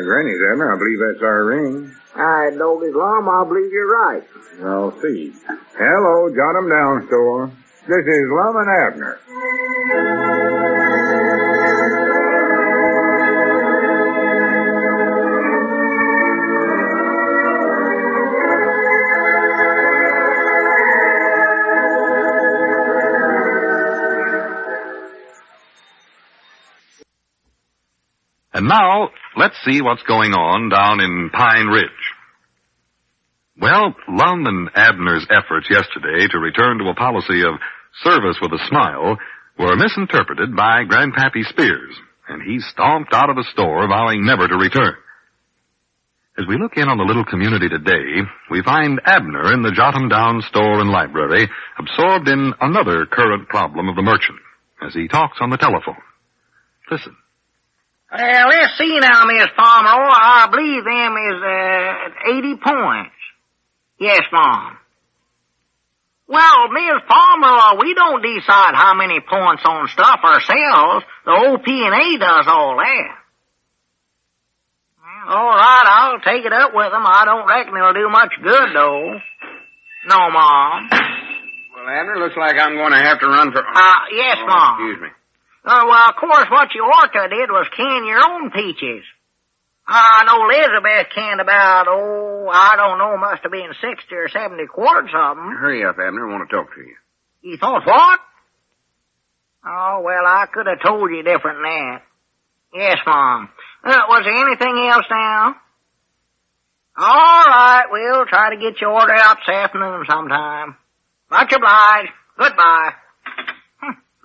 Granny's, Abner. I believe that's our ring. I know his Lum. I believe you're right. I'll see. Hello, Jot 'em Down store. This is Lum and Abner. And now, let's see what's going on down in Pine Ridge. Well, Lum and Abner's efforts yesterday to return to a policy of service with a smile were misinterpreted by Grandpappy Spears, and he stomped out of the store vowing never to return. As we look in on the little community today, we find Abner in the Jot 'em Down store and library, absorbed in another current problem of the merchant, as he talks on the telephone. Listen. Well, let's see now, Miss Pomeroy. I believe them is 80 points. Yes, Mom. Well, Miss Pomeroy, we don't decide how many points on stuff ourselves. The OP&A does all that. Well, all right, I'll take it up with them. I don't reckon it'll do much good, though. No, Mom. Well, Abner, looks like I'm going to have to run for... Yes, Mom. Excuse me. Well, of course, what you ought to did was can your own peaches. I know Elizabeth canned about, I don't know, must have been 60 or 70 quarts of them. Hurry up, Abner. I want to talk to you. You thought what? Oh, well, I could have told you different than that. Yes, Mom. Was there anything else now? All right, we'll try to get your order out this afternoon sometime. Much obliged. Goodbye.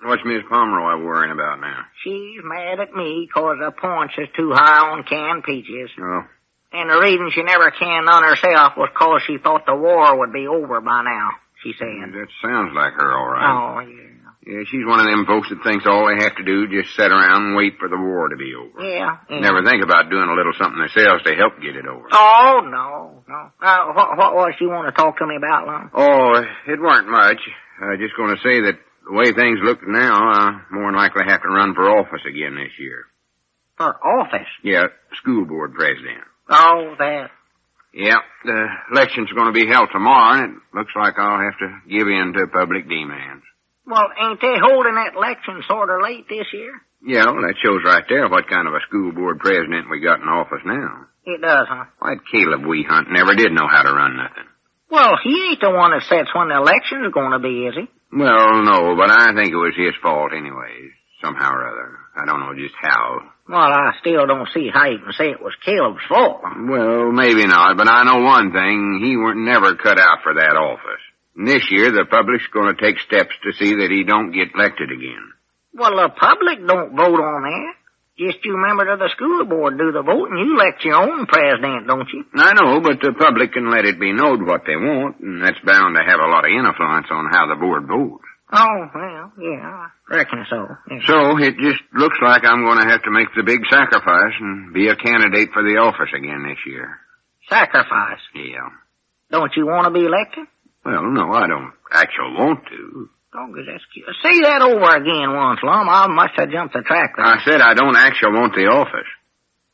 What's Miss Pomeroy worrying about now? She's mad at me 'cause the points is too high on canned peaches. Oh. And the reason she never canned none herself was 'cause she thought the war would be over by now, she said. That sounds like her, all right. Oh, yeah. Yeah, she's one of them folks that thinks all they have to do is just sit around and wait for the war to be over. Yeah. Never think about doing a little something themselves to help get it over. Oh, no. What was you want to talk to me about, Lum? Oh, it weren't much. I was just going to say that the way things look now, I more than likely have to run for office again this year. For office? Yeah, school board president. Oh, that. Yeah, the election's going to be held tomorrow, and it looks like I'll have to give in to public demands. Well, ain't they holding that election sort of late this year? Yeah, well, that shows right there what kind of a school board president we got in office now. It does, huh? Why, Caleb Weehunt never did know how to run nothing. Well, he ain't the one that sets when the election's going to be, is he? Well, no, but I think it was his fault anyway, somehow or other. I don't know just how. Well, I still don't see how you can say it was Caleb's fault. Well, maybe not, but I know one thing. He weren't never cut out for that office. And this year, the public's going to take steps to see that he don't get elected again. Well, the public don't vote on that. Just you members of the school board do the voting. You elect your own president, don't you? I know, but the public can let it be known what they want, and that's bound to have a lot of influence on how the board votes. Oh, well, yeah, I reckon so. Yeah. So, it just looks like I'm going to have to make the big sacrifice and be a candidate for the office again this year. Sacrifice? Yeah. Don't you want to be elected? Well, no, I don't actually want to. Oh, that's cute. Say that over again once, Lum. I must have jumped the track there. I said I don't actually want the office.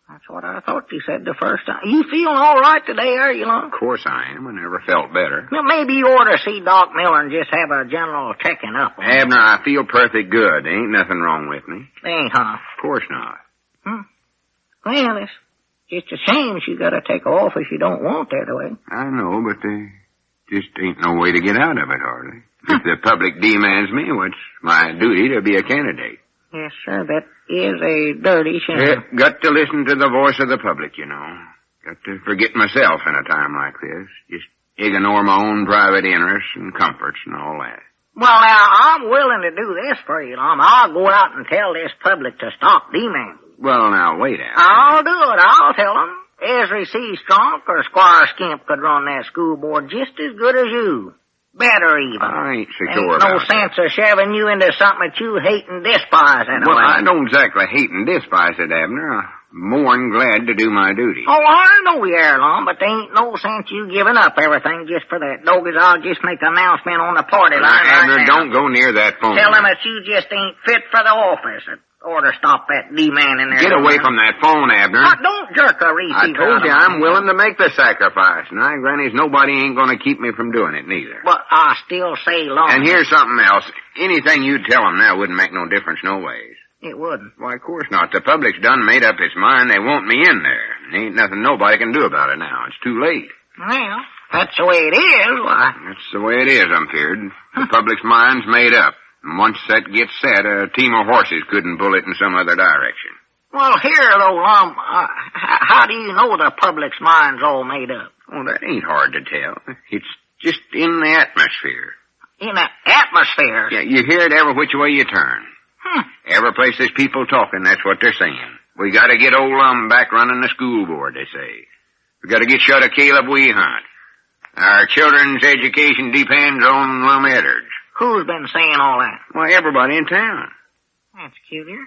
That's what I thought you said the first time. You feeling all right today, are you, Lum? Of course I am. I never felt better. Well, maybe you ought to see Doc Miller and just have a general checking up on him. Abner, I feel perfect good. There ain't nothing wrong with me. Ain't, huh? Of course not. Well, it's just a shame you got to take an office you don't want that way. I know, but there just ain't no way to get out of it, hardly. If the public demands me, well, it's my duty to be a candidate. Yes, sir, that is a dirty shame. Got to listen to the voice of the public, you know. Got to forget myself in a time like this. Just ignore my own private interests and comforts and all that. Well, now, I'm willing to do this for you, Lum. I'll go out and tell this public to stop demanding. Well, now, wait a minute. I'll do it. I'll tell them. Ezra C. Strunk or Squire Skimp could run that school board just as good as you. Better even. I ain't so Ain't sure no about sense of shoving you into something that you hate and despise anyway. Well, I don't exactly hate and despise it, Abner. I'm more than glad to do my duty. Oh, I know you are, Lum, but there ain't no sense you giving up everything just for that. Doggies, I'll just make an announcement on the party line Abner, right now. don't go near that phone. Tell them that you just ain't fit for the office. Or to stop that demanding there. Get away from that phone, Abner. Don't jerk a receiver. I told you I'm willing to make the sacrifice. And Granny's nobody ain't going to keep me from doing it, neither. But I still say, Lum. And here's something else. Anything you tell them now wouldn't make no difference no ways. It wouldn't. Why, of course not. The public's done made up its mind they want me in there. Ain't nothing nobody can do about it now. It's too late. Well, that's the way it is. Why? That's the way it is, I'm feared. The public's mind's made up. And once that gets set, a team of horses couldn't pull it in some other direction. Well, here, though, Lum, how do you know the public's mind's all made up? Well, that ain't hard to tell. It's just in the atmosphere. In the atmosphere? Yeah, you hear it every which way you turn. Every place there's people talking, that's what they're saying. We gotta get old Lum back running the school board, they say. We gotta get shut of Caleb Wehunt. Our children's education depends on Lum Edwards. Who's been saying all that? Well, everybody in town. That's peculiar.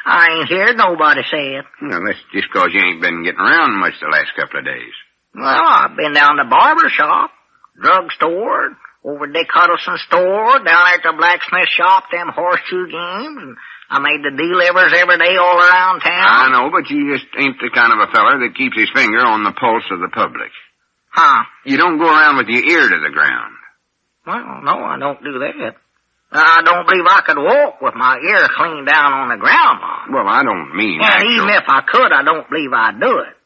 I ain't heard nobody say it. Well, that's just 'cause you ain't been getting around much the last couple of days. Well, I've been down to barber shop, drugstore, over Dick Huddleston's store, down at the blacksmith shop, them horseshoe games, and I made the delivers every day all around town. I know, but you just ain't the kind of a feller that keeps his finger on the pulse of the public. You don't go around with your ear to the ground. Well, no, I don't do that. I don't believe I could walk with my ear clean down on the ground, Mom. Well, I don't mean And even if I could, I don't believe I'd do it.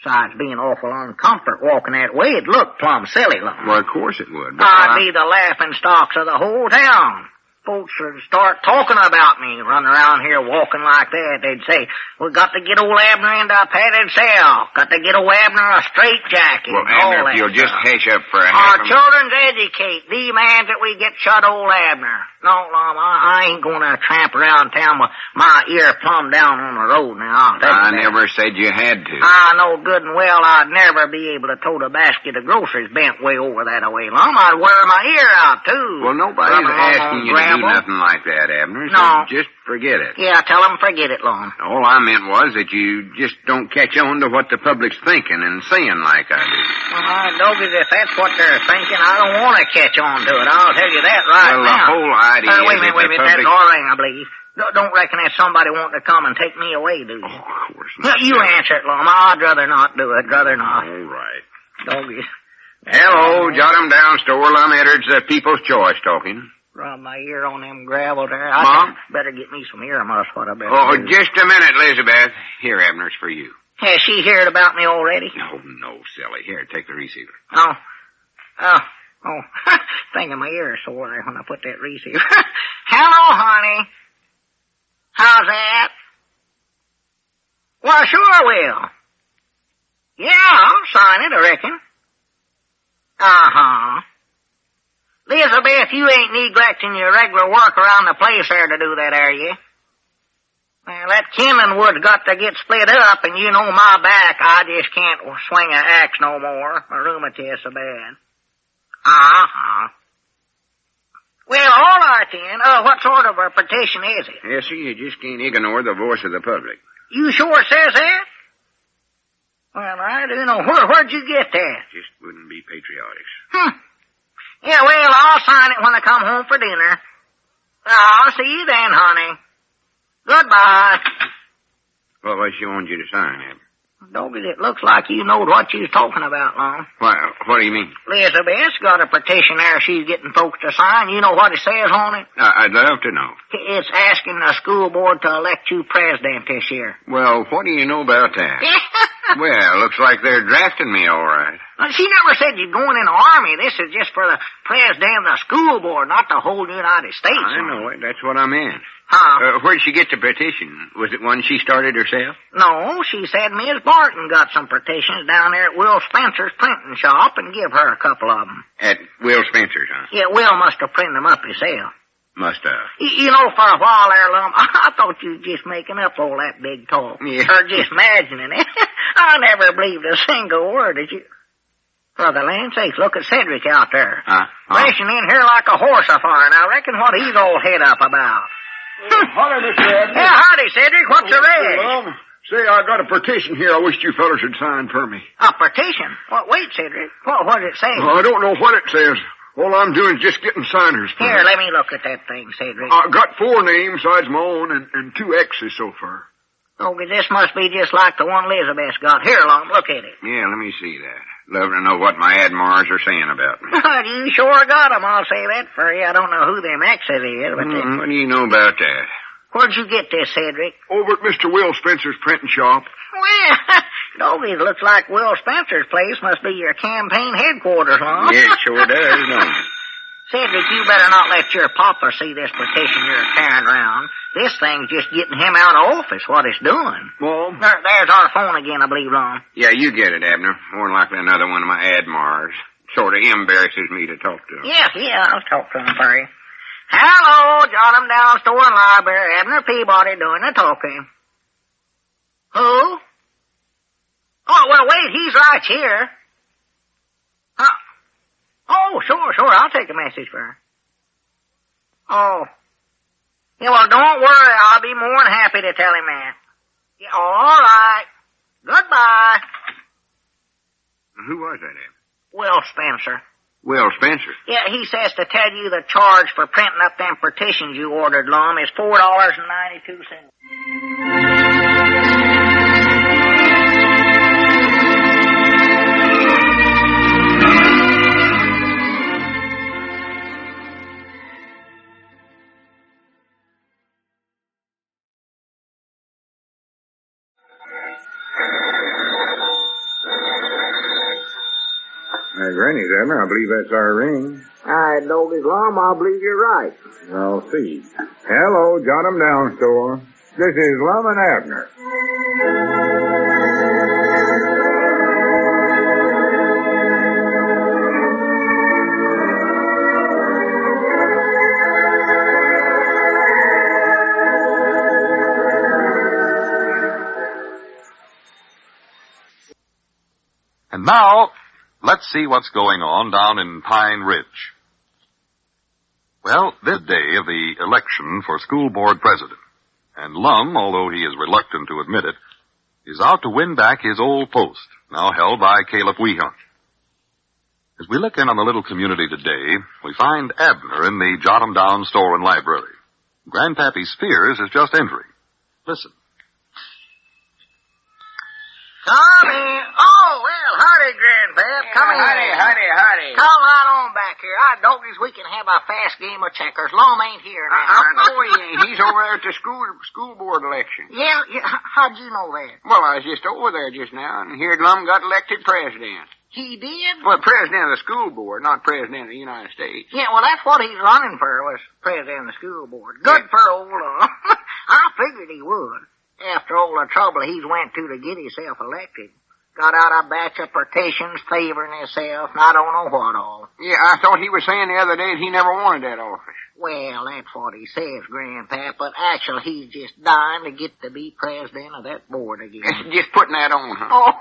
Besides being awful uncomfort walking that way, it'd look plumb silly, Lum. Well, of course it would. I'd be the laughing stocks of the whole town. Folks would start talking about me, running around here walking like that. They'd say, we got to get old Abner into a padded cell. Got to get old Abner a straitjacket. Well, Abner, if you'll just hush up for a Our children's educate demands that we get shut old Abner. No, Lum, I ain't gonna tramp around town with my ear plumb down on the road now. I never said you had to. I know good and well I'd never be able to tote a basket of groceries bent way over that way, Lum. I'd wear my ear out, too. Well, nobody's asking you to do nothing like that, Abner, so No. just forget it. Yeah, tell them forget it, Lum. All I meant was that you just don't catch on to what the public's thinking and saying like I do. Well, doggies, if that's what they're thinking, I don't want to catch on to it. I'll tell you that right Well, now. the whole idea Wait a is minute, that that's our ring, I believe. Don't reckon there's somebody wanting to come and take me away, do you? Oh, of course No, not. you answer it, Lum. I'd rather not do it. Rather not. All right. Doggies. Hello, jot 'em down, store. Lum Edwards, People's Choice talking. Rub my ear on them gravel there. Mom? Better get me some ear muffs, what I better Oh, do. just a minute, Elizabeth. Here, Abner's for you. Has she heard about me already? Oh, no, silly. Here, take the receiver. Oh. Oh, thinking my ear is sore there when I put that receiver. Hello, honey. How's that? Well, sure will. Yeah, I'll sign it, I reckon. Uh-huh. Elizabeth, you ain't neglecting your regular work around the place there to do that, are you? Well, that kindling wood's got to get split up, and you know my back, I just can't swing an axe no more. My rheumatism's so bad. Uh-huh. Well, all right then. What sort of a petition is it? Yes, sir, you just can't ignore the voice of the public. You sure it says that? Well, I do know. Where'd you get that? Just wouldn't be patriotic. Yeah, well, I'll sign it when I come home for dinner. I'll see you then, honey. Goodbye. What was she wanted you to sign, Abner? Doggy, it looks like you knowed what you was talking about, Lum. What do you mean? Elizabeth's got a petition there she's getting folks to sign. You know what it says on it? I'd love to know. It's asking the school board to elect you president this year. Well, what do you know about that? Well, looks like they're drafting me all right. She never said you're going in the Army. This is just for the president of the school board, not the whole United States. I know it. That's what I meant. Huh? Where'd she get the petition? Was it one she started herself? No, she said Miss Barton got some petitions down there at Will Spencer's printing shop and give her a couple of them. At Will Spencer's, huh? Yeah, Will must have printed them up himself. Must have. You know, for a while there, Lum, I thought you was just making up all that big talk. Yeah. Or just imagining it. I never believed a single word of you. For the land's sake, look at Cedric out there. Racing in here like a horse afire. Now, reckon what he's all head up about. Howdy, Mr. Abner. Yeah, howdy, Cedric. What's the rage? Say, I got a petition here I wish you fellas would sign for me. A petition? Well, wait, Cedric. What does it say? I don't know what it says. All I'm doing is just getting signers for Here, it. let me look at that thing, Cedric. I got 4 names besides my own and 2 X's so far. Okay, this must be just like the one Elizabeth's got. Here, Lum, look at it. Yeah, let me see that. Love to know what my admirers are saying about me. You sure got 'em, I'll say that for you. I don't know who them X's is, but... What do you know about that? Where'd you get this, Cedric? Over at Mr. Will Spencer's printing shop. Well, Doggy, it looks like Will Spencer's place must be your campaign headquarters, huh? Yeah, it sure does, don't it? Cedric, you better not let your papa see this petition you're carrying around. This thing's just getting him out of office, what it's doing. Mom? There's our phone again, I believe, Lum. Yeah, you get it, Abner. More than likely another one of my admirers. Sort of embarrasses me to talk to him. Yeah, I'll talk to him for you. Hello, jot 'em down, store and library. Abner Peabody doing the talking. Who? Oh, well, wait, he's right here. Oh, sure, I'll take a message for her. Oh. Yeah, well, don't worry, I'll be more than happy to tell him that. Yeah, all right. Goodbye. Who was that, Abner? Will Spencer. Will Spencer? Yeah, he says to tell you the charge for printing up them petitions you ordered, Lum, is $4.92. Granny's, Abner. I believe that's our ring. I know this, Lum. I believe you're right. I'll see. Hello, jot 'em down, store. This is Lum and Abner. And now, let's see what's going on down in Pine Ridge. Well, this day of the election for school board president. And Lum, although he is reluctant to admit it, is out to win back his old post, now held by Caleb Weehunt. As we look in on the little community today, we find Abner in the Jot 'em Down store and library. Grandpappy Spears is just entering. Listen. Come in. Oh, well, Well, howdy, Grandpap. Come in. Howdy. Come right on back here. I doggies we can have a fast game of checkers. Lum ain't here now. I know he ain't. He's over there at the school board election. Yeah, how'd you know that? Well, I was just over there just now and heard Lum got elected president. He did? Well, president of the school board, not president of the United States. Yeah, well, that's what he's running for, was president of the school board. Good for old Lum. I figured he would. After all the trouble he's went to get himself elected. Got out a batch of petitions favoring himself, and I don't know what all. Yeah, I thought he was saying the other day that he never wanted that office. Well, that's what he says, Grandpap, but actually he's just dying to get to be president of that board again. Just putting that on, huh? Oh,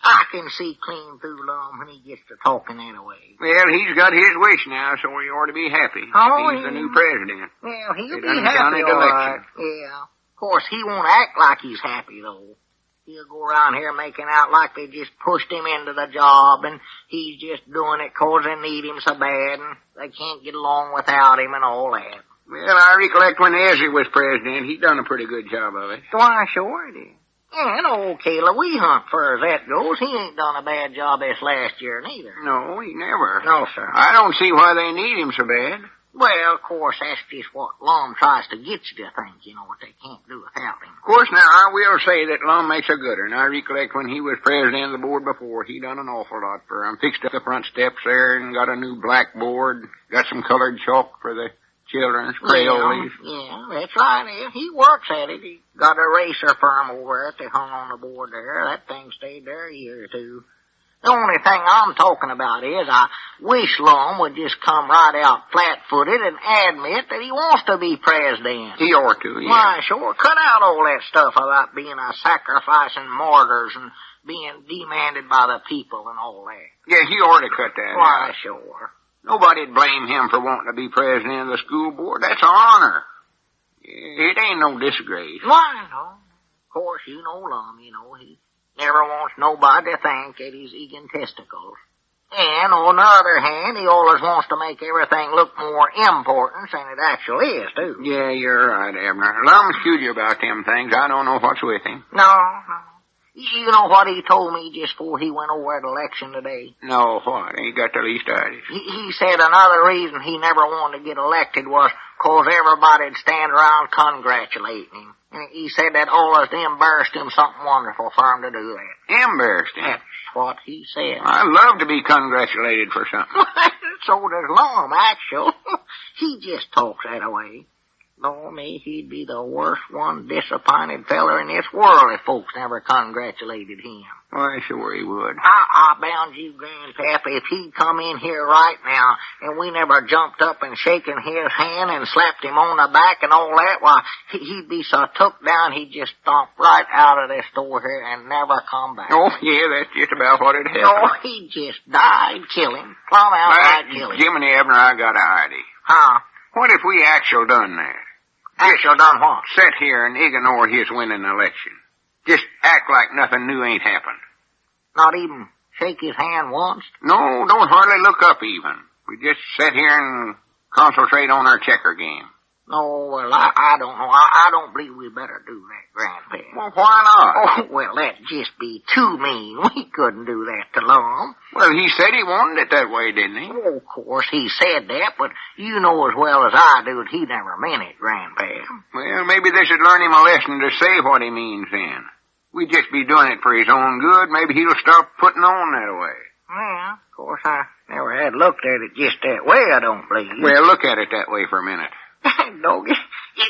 I can see clean through Lum when he gets to talking that way. Well, he's got his wish now, so he ought to be happy. Oh, he's the new president. Well, he'll They be done happy, counted all right. election. Yeah. Of course, he won't act like he's happy, though. He'll go around here making out like they just pushed him into the job, and he's just doing it 'cause they need him so bad, and they can't get along without him and all that. Well, I recollect when Ezra was president, he done a pretty good job of it. Why, sure he did. And old Caleb Weehunt, far as that goes, he ain't done a bad job this last year neither. No, he never. No, sir. I don't see why they need him so bad. Well, of course, that's just what Lum tries to get you to think, what they can't do without him. Of course, now, I will say that Lum makes a gooder, and I recollect when he was president of the board before, he done an awful lot for him. Fixed up the front steps there and got a new blackboard, got some colored chalk for the children's crayons. Yeah, that's right. Yeah, he works at it. He got a eraser firm over there that they hung on the board there. That thing stayed there a year or two. The only thing I'm talking about is I wish Lum would just come right out flat-footed and admit that he wants to be president. He ought to, yeah. Why, sure, cut out all that stuff about being a sacrificing martyrs and being demanded by the people and all that. Yeah, he ought to cut that Why, out. sure. Nobody'd blame him for wanting to be president of the school board. That's an honor. It ain't no disgrace. Why, no. Of course, you know Lum, he never wants nobody to think that he's eating testicles. And on the other hand, he always wants to make everything look more important than it actually is, too. Yeah, you're right, Abner. Lum's cute about them things. I don't know what's with him. No. You know what he told me just before he went over at election today? No, what? Ain't got the least idea. He said another reason he never wanted to get elected was 'cause everybody'd stand around congratulating him. He said that always embarrassed him something wonderful for him to do that. Embarrassed him? That's what he said. I'd love to be congratulated for something. So does Lum, actually. He just talks that way. No, me, he'd be the worst one disappointed feller in this world if folks never congratulated him. Why, sure he would. I bound you, Grandpap, if he'd come in here right now and we never jumped up and shaken his hand and slapped him on the back and all that, why, he'd be so took down he'd just stomp right out of this door here and never come back. Oh, yeah, that's just about what it happened. No, he'd just die. I'd kill him. Plumb outright kill him. Jiminy Abner, I got an idea. Huh? What if we actually done that? Actually done what? Sit here and ignore his winning election. Just act like nothing new ain't happened. Not even shake his hand once? No, don't hardly look up even. We just sit here and concentrate on our checker game. No, well, I don't know. I don't believe we better do that, Grandpa. Well, why not? Oh, well, that'd just be too mean. We couldn't do that to Lum. Well, he said he wanted it that way, didn't he? Oh, of course, he said that, but you know as well as I do that he never meant it, Grandpa. Well, maybe they should learn him a lesson to say what he means then. We'd just be doing it for his own good. Maybe he'll stop putting on that way. Yeah, of course, I never had looked at it just that way, I don't believe. Well, look at it that way for a minute. Doggy,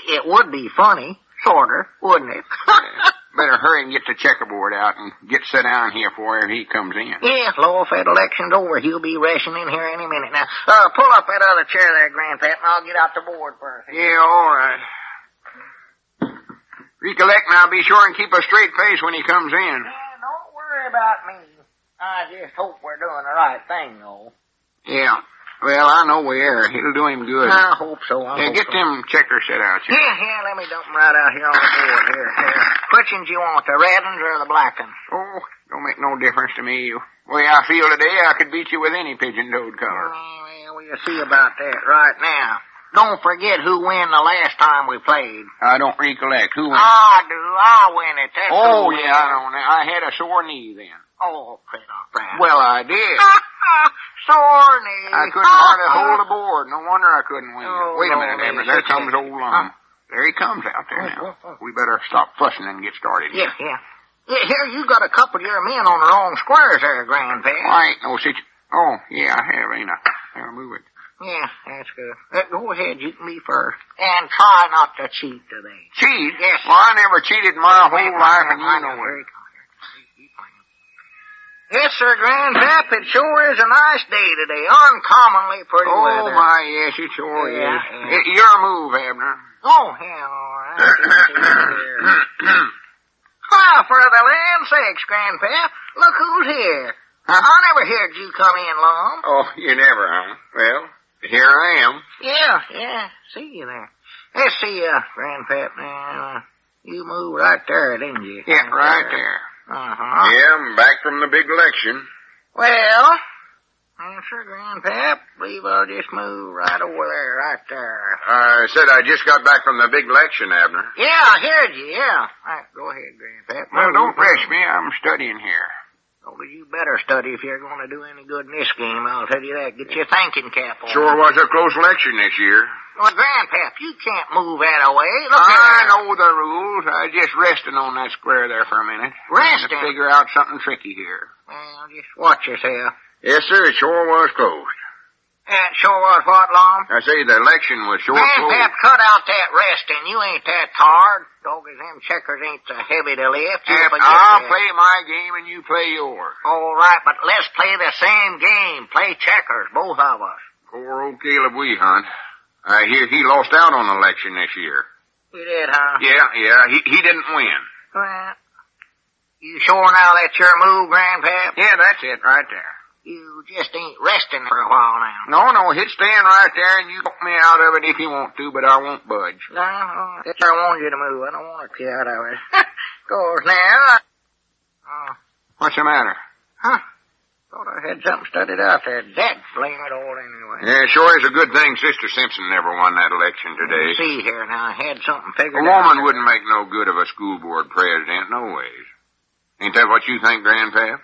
it would be funny, sorta, wouldn't it? Better hurry and get the checkerboard out and get set down here before he comes in. Yeah, Lord, if that election's over, he'll be rushing in here any minute. Now, pull up that other chair there, Grandpa, and I'll get out the board first. Yeah, all right. Recollect now, be sure and keep a straight face when he comes in. Yeah, don't worry about me. I just hope we're doing the right thing, though. Yeah. Well, I know we are. It'll do him good. I hope so. Get them checkers set out here. Yeah, let me dump them right out here on the board. Here. Which ones you want, the red ones or the black ones? Oh, don't make no difference to me. The way I feel today, I could beat you with any pigeon-toed color. Well, we'll see about that right now. Don't forget who won the last time we played. I don't recollect. Who won? I do. I win it. That's oh, yeah, I don't know. I had a sore knee then. Oh, pretty Prez. Well, I did. Sore knee. I couldn't hardly hold the board. No wonder I couldn't win. Oh, Wait a minute, Lord, Abner. There comes old Lum. There he comes out there now. We better stop fussing and get started. Yeah. Here, you got a couple of your men on the wrong squares there, Grandpa. I ain't no situation. Oh, yeah, I have, ain't I? There, move it. Yeah, that's good. Go ahead, you can be first. And try not to cheat today. Cheat? Yes. Well, I never cheated my whole life, and you know it. Yes, sir, Grandpap, it sure is a nice day today. Uncommonly pretty weather. Oh, my, yes, it sure is. Yeah. Your move, Abner. Oh, hell, all right. Well, for the land's sakes, Grandpap, look who's here. Huh? I never heard you come in, Lum. Oh, you never, huh? Well, here I am. Yeah, see you there. Let's see, Grandpap, now, you moved right there, didn't you? Yeah, right there. Uh-huh. Yeah, I'm back from the big election. Well, sir, Grandpap, believe I'll just move right over there, right there. I said I just got back from the big election, Abner. Yeah, I heard you, yeah. Right, go ahead, Grandpap. Well, don't press me. I'm studying here. Oh, but you better study if you're going to do any good in this game, I'll tell you that. Get your thinking cap on. Sure was a close election this year. Well, Grandpap, you can't move that away. Look I know the rules. I just resting on that square there for a minute. Resting? To figure out something tricky here. Well, just watch yourself. Yes, sir, it sure was closed. That sure was what, Lum? I say the election was sure Grandpap, closed. cut out that resting. You ain't that tired. Dog as them checkers ain't so heavy to lift. I'll play my game and you play yours. All right, but let's play the same game. Play checkers, both of us. Poor old Caleb Wehunt. I hear he lost out on the election this year. You did, huh? Yeah, he didn't win. Well, you sure now that's your move, Grandpap? Yeah, that's it right there. You just ain't resting for a while now. No, hit stand right there and you talk me out of it if you want to, but I won't budge. No, that's where I want you to move. I don't want to get out of it. Goes now. What's the matter? Huh? Thought I had something studied out there. That blame it all anyway. Yeah, sure is a good thing Sister Simpson never won that election today. See here now, I had something figured out. A woman wouldn't make no good of a school board president, no ways. Ain't that what you think, Grandpap?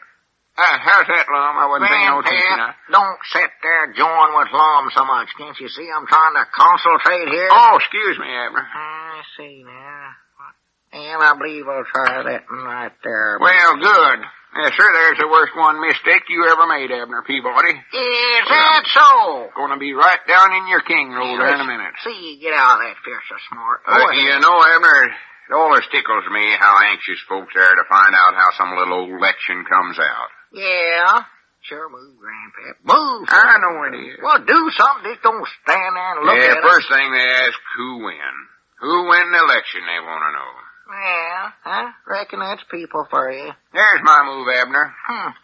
How's that, Lum? I wasn't paying no attention. Don't sit there jawing with Lum so much. Can't you see I'm trying to concentrate here? Oh, excuse me, Abner. I see now. And I believe I'll try that one right there. Well, good. Yes, sir, there's the worst one mistake you ever made, Abner Peabody. Is that so? Gonna be right down in your king roll there in a minute. See, get out of that fear so smart. You know, Abner, it always tickles me how anxious folks are to find out how some little old election comes out. Yeah. Sure, move, Grandpap. Move. I know it is. Well, do something. Just don't stand there and look at it. First thing they ask, who win? Who win the election, they want to know. Yeah, I reckon that's people for you. There's my move, Abner.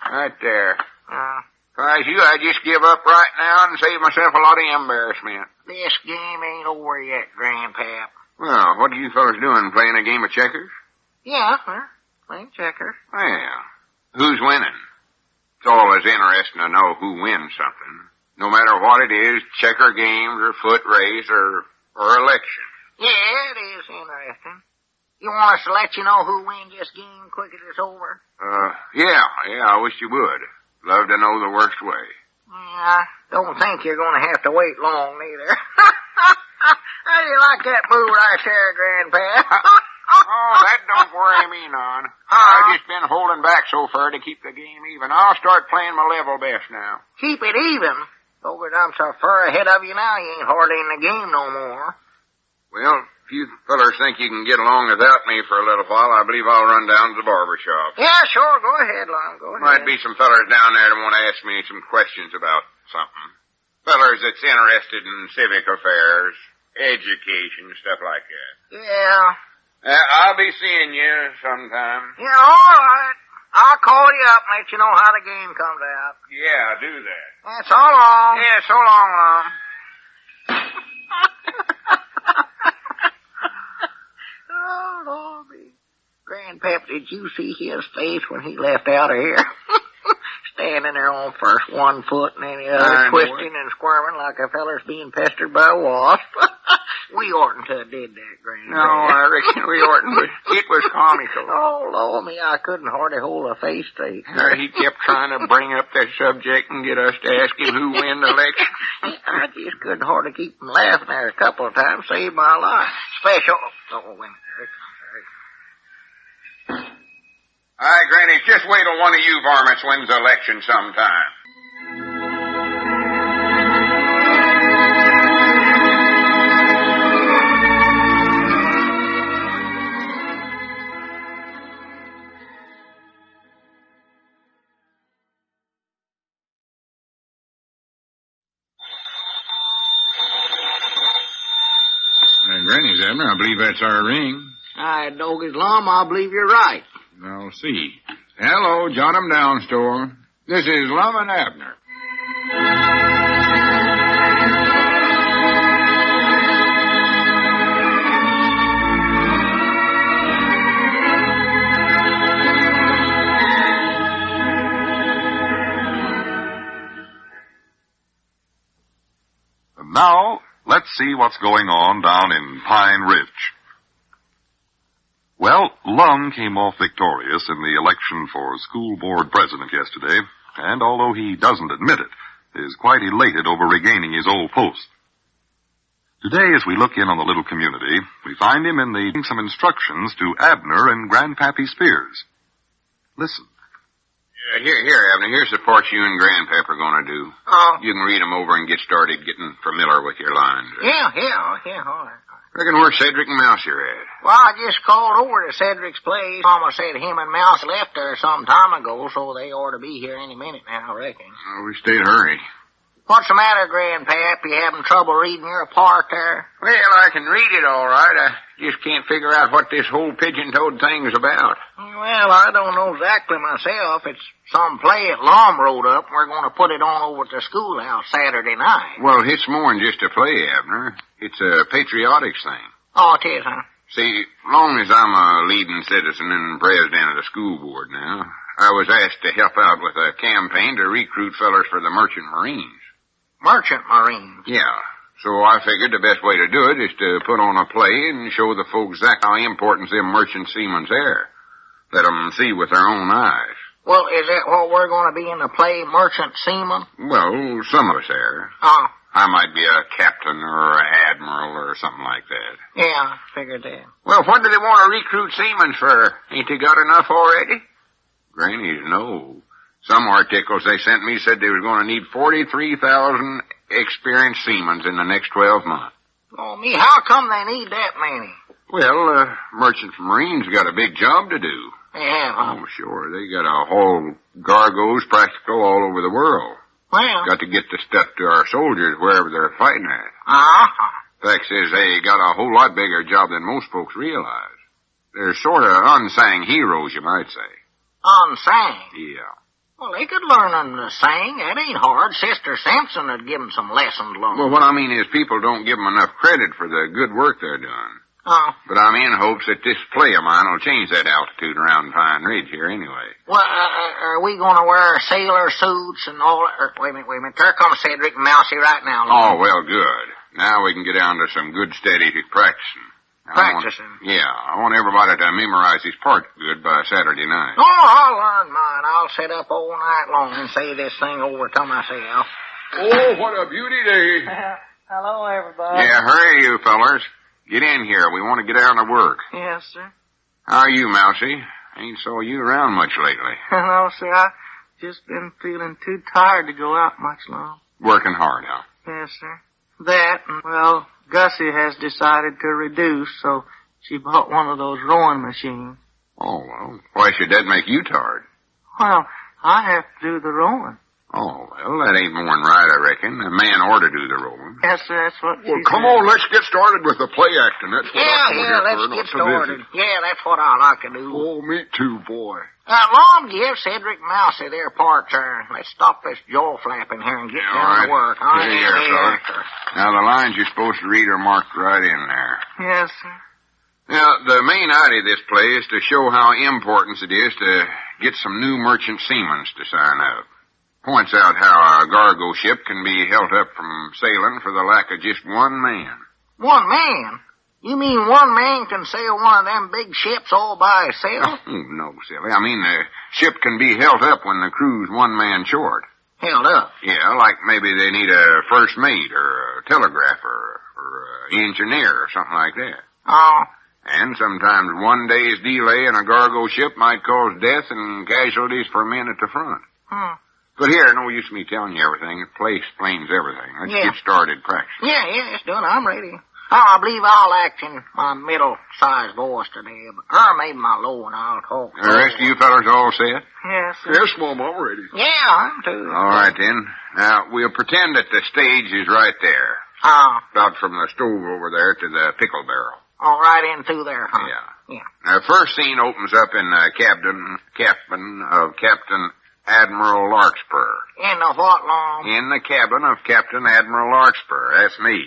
Right there. If I was you, I'd just give up right now and save myself a lot of embarrassment. This game ain't over yet, Grandpap. Well, what are you fellas doing, playing a game of checkers? Yeah, playing checkers. Well, who's winning? It's always interesting to know who wins something. No matter what it is, checker games or foot race or election. Yeah, it is interesting. You want us to let you know who wins this game quick as it's over? Yeah, I wish you would. Love to know the worst way. Yeah, I don't think you're going to have to wait long, neither. How do you like that move right there, Grandpa? Oh, that don't worry me none. I've just been holding back so far to keep the game even. I'll start playing my level best now. Keep it even? Over I'm so far ahead of you now, you ain't hardly in the game no more. Well, if you fellers think you can get along without me for a little while, I believe I'll run down to the barber shop. Yeah, sure. Go ahead, Lum. Go ahead. Might be some fellers down there that want to ask me some questions about something. Fellers that's interested in civic affairs, education, stuff like that. Yeah. I'll be seeing you sometime. Yeah, all right. I'll call you up and let you know how the game comes out. Yeah, do that. Yeah, so long. Yeah, so long, Lum. Oh, Lordy. Grandpap, did you see his face when he left out of here? Standing there on first one foot and then the other, twisting and squirming like a feller's being pestered by a wasp. We oughtn't to have did that, Granny. No, I reckon we oughtn't, but it was comical. Oh, Lord, me, I couldn't hardly hold a face straight. He kept trying to bring up that subject and get us to ask him who won the election. I just couldn't hardly keep from laughing there a couple of times. Saved my life. Special. Oh, wait a minute. All right, Granny, just wait till one of you varmints wins the election sometime. Granny's, Abner. I believe that's our ring. Hi, Doggy's Lum. I believe you're right. I'll see. Hello, John 'em Down store. This is Lum and Abner. And now, let's see what's going on down in Pine Ridge. Well, Lum came off victorious in the election for school board president yesterday, and although he doesn't admit it, is quite elated over regaining his old post. Today, as we look in on the little community, we find him giving some instructions to Abner and Grandpappy Spears. Listen. Here, Abner, here's the part you and Grandpap are going to do. Oh. You can read 'em over and get started getting familiar with your lines. Yeah, all right. Reckon where Cedric and Mousy are at. Well, I just called over to Cedric's place. Mama said him and Mouse left there some time ago, so they ought to be here any minute now, I reckon. Oh, we stayed hurry. What's the matter, Grandpap? You having trouble reading your part there? Well, I can read it all right. I just can't figure out what this whole pigeon-toed thing's about. Well, I don't know exactly myself. It's some play that Lum wrote up. We're going to put it on over at the schoolhouse Saturday night. Well, it's more than just a play, Abner. It's a patriotics thing. Oh, it is, huh? See, long as I'm a leading citizen and president of the school board now, I was asked to help out with a campaign to recruit fellers for the Merchant Marines. Merchant Marines? Yeah. So I figured the best way to do it is to put on a play and show the folks exactly how important them merchant seamen's are. Let 'em see with their own eyes. Well, is that what we're going to be in the play, Merchant Seaman? Well, some of us are. Oh. I might be a captain or an admiral or something like that. Yeah, figured that. Well, what do they want to recruit seamen for? Ain't they got enough already? Grannies, no. Some articles they sent me said they was going to need 43,000 experienced seamen in the next 12 months. Oh, me, how come they need that many? Well, Merchant Marines got a big job to do. They have, huh? Oh, sure. They got a whole cargoes practical all over the world. Well. Got to get the stuff to our soldiers wherever they're fighting at. Uh-huh. Fact is, they got a whole lot bigger job than most folks realize. They're sort of unsung heroes, you might say. Unsung? Yeah. Well, they could learn them to sing. That ain't hard. Sister Simpson would give them some lessons learned. Well, what I mean is people don't give them enough credit for the good work they're doing. Oh. But I'm in hopes that this play of mine will change that altitude around Pine Ridge here anyway. Well, are we going to wear sailor suits and all that? Wait a minute. There comes Cedric and Mousy right now. Oh, well, good. Now we can get down to some good steady practicing. Practicing? I want everybody to memorize his part good by Saturday night. Oh, I'll learn mine. I'll sit up all night long and say this thing over to myself. Oh, what a beauty day. Hello, everybody. Yeah, hurry, you fellers. Get in here. We want to get down to work. Yes, sir. How are you, Mousy? Ain't saw you around much lately. No, sir. I've just been feeling too tired to go out much longer. Working hard, huh? Yes, sir. That, and, well, Gussie has decided to reduce, so she bought one of those rowing machines. Oh, well, why should that make you tired? Well, I have to do the rowing. Oh, well, that ain't more'n right, I reckon. A man ought to do the rowing. Yes, sir, that's what Well, come on, let's get started with the play acting. That's what let's get started. Yeah, that's what I like to do. Oh, me too, boy. Lum, give Cedric and Mousy their part turn. Let's stop this jaw flapping here and get down to work. Now, the lines you're supposed to read are marked right in there. Yes, sir. Now, the main idea of this play is to show how important it is to get some new merchant seamen to sign up. Points out how a cargo ship can be held up from sailing for the lack of just one man. 1 man? You mean 1 man can sail one of them big ships all by itself? Oh, no, silly. I mean, the ship can be held up when the crew's 1 man short. Held up? Yeah, like maybe they need a first mate or a telegrapher or an engineer or something like that. Oh. And sometimes 1 day's delay in a cargo ship might cause death and casualties for men at the front. But here, no use me telling you everything. The play explains everything. Let's get started practicing. Yeah, it's done. I'm ready. I believe I'll act in my middle-sized voice today, or maybe my low, and I'll talk. The rest of you fellas all set? Yes, sir. Yes, Mom, I'm ready. Yeah, I'm too. All right, then. Now, we'll pretend that the stage is right there. About from the stove over there to the pickle barrel. All right in through there, huh? Yeah. Now, the first scene opens up in the cabin of Captain Admiral Larkspur. In the what, Long? In the cabin of Captain Admiral Larkspur. That's me.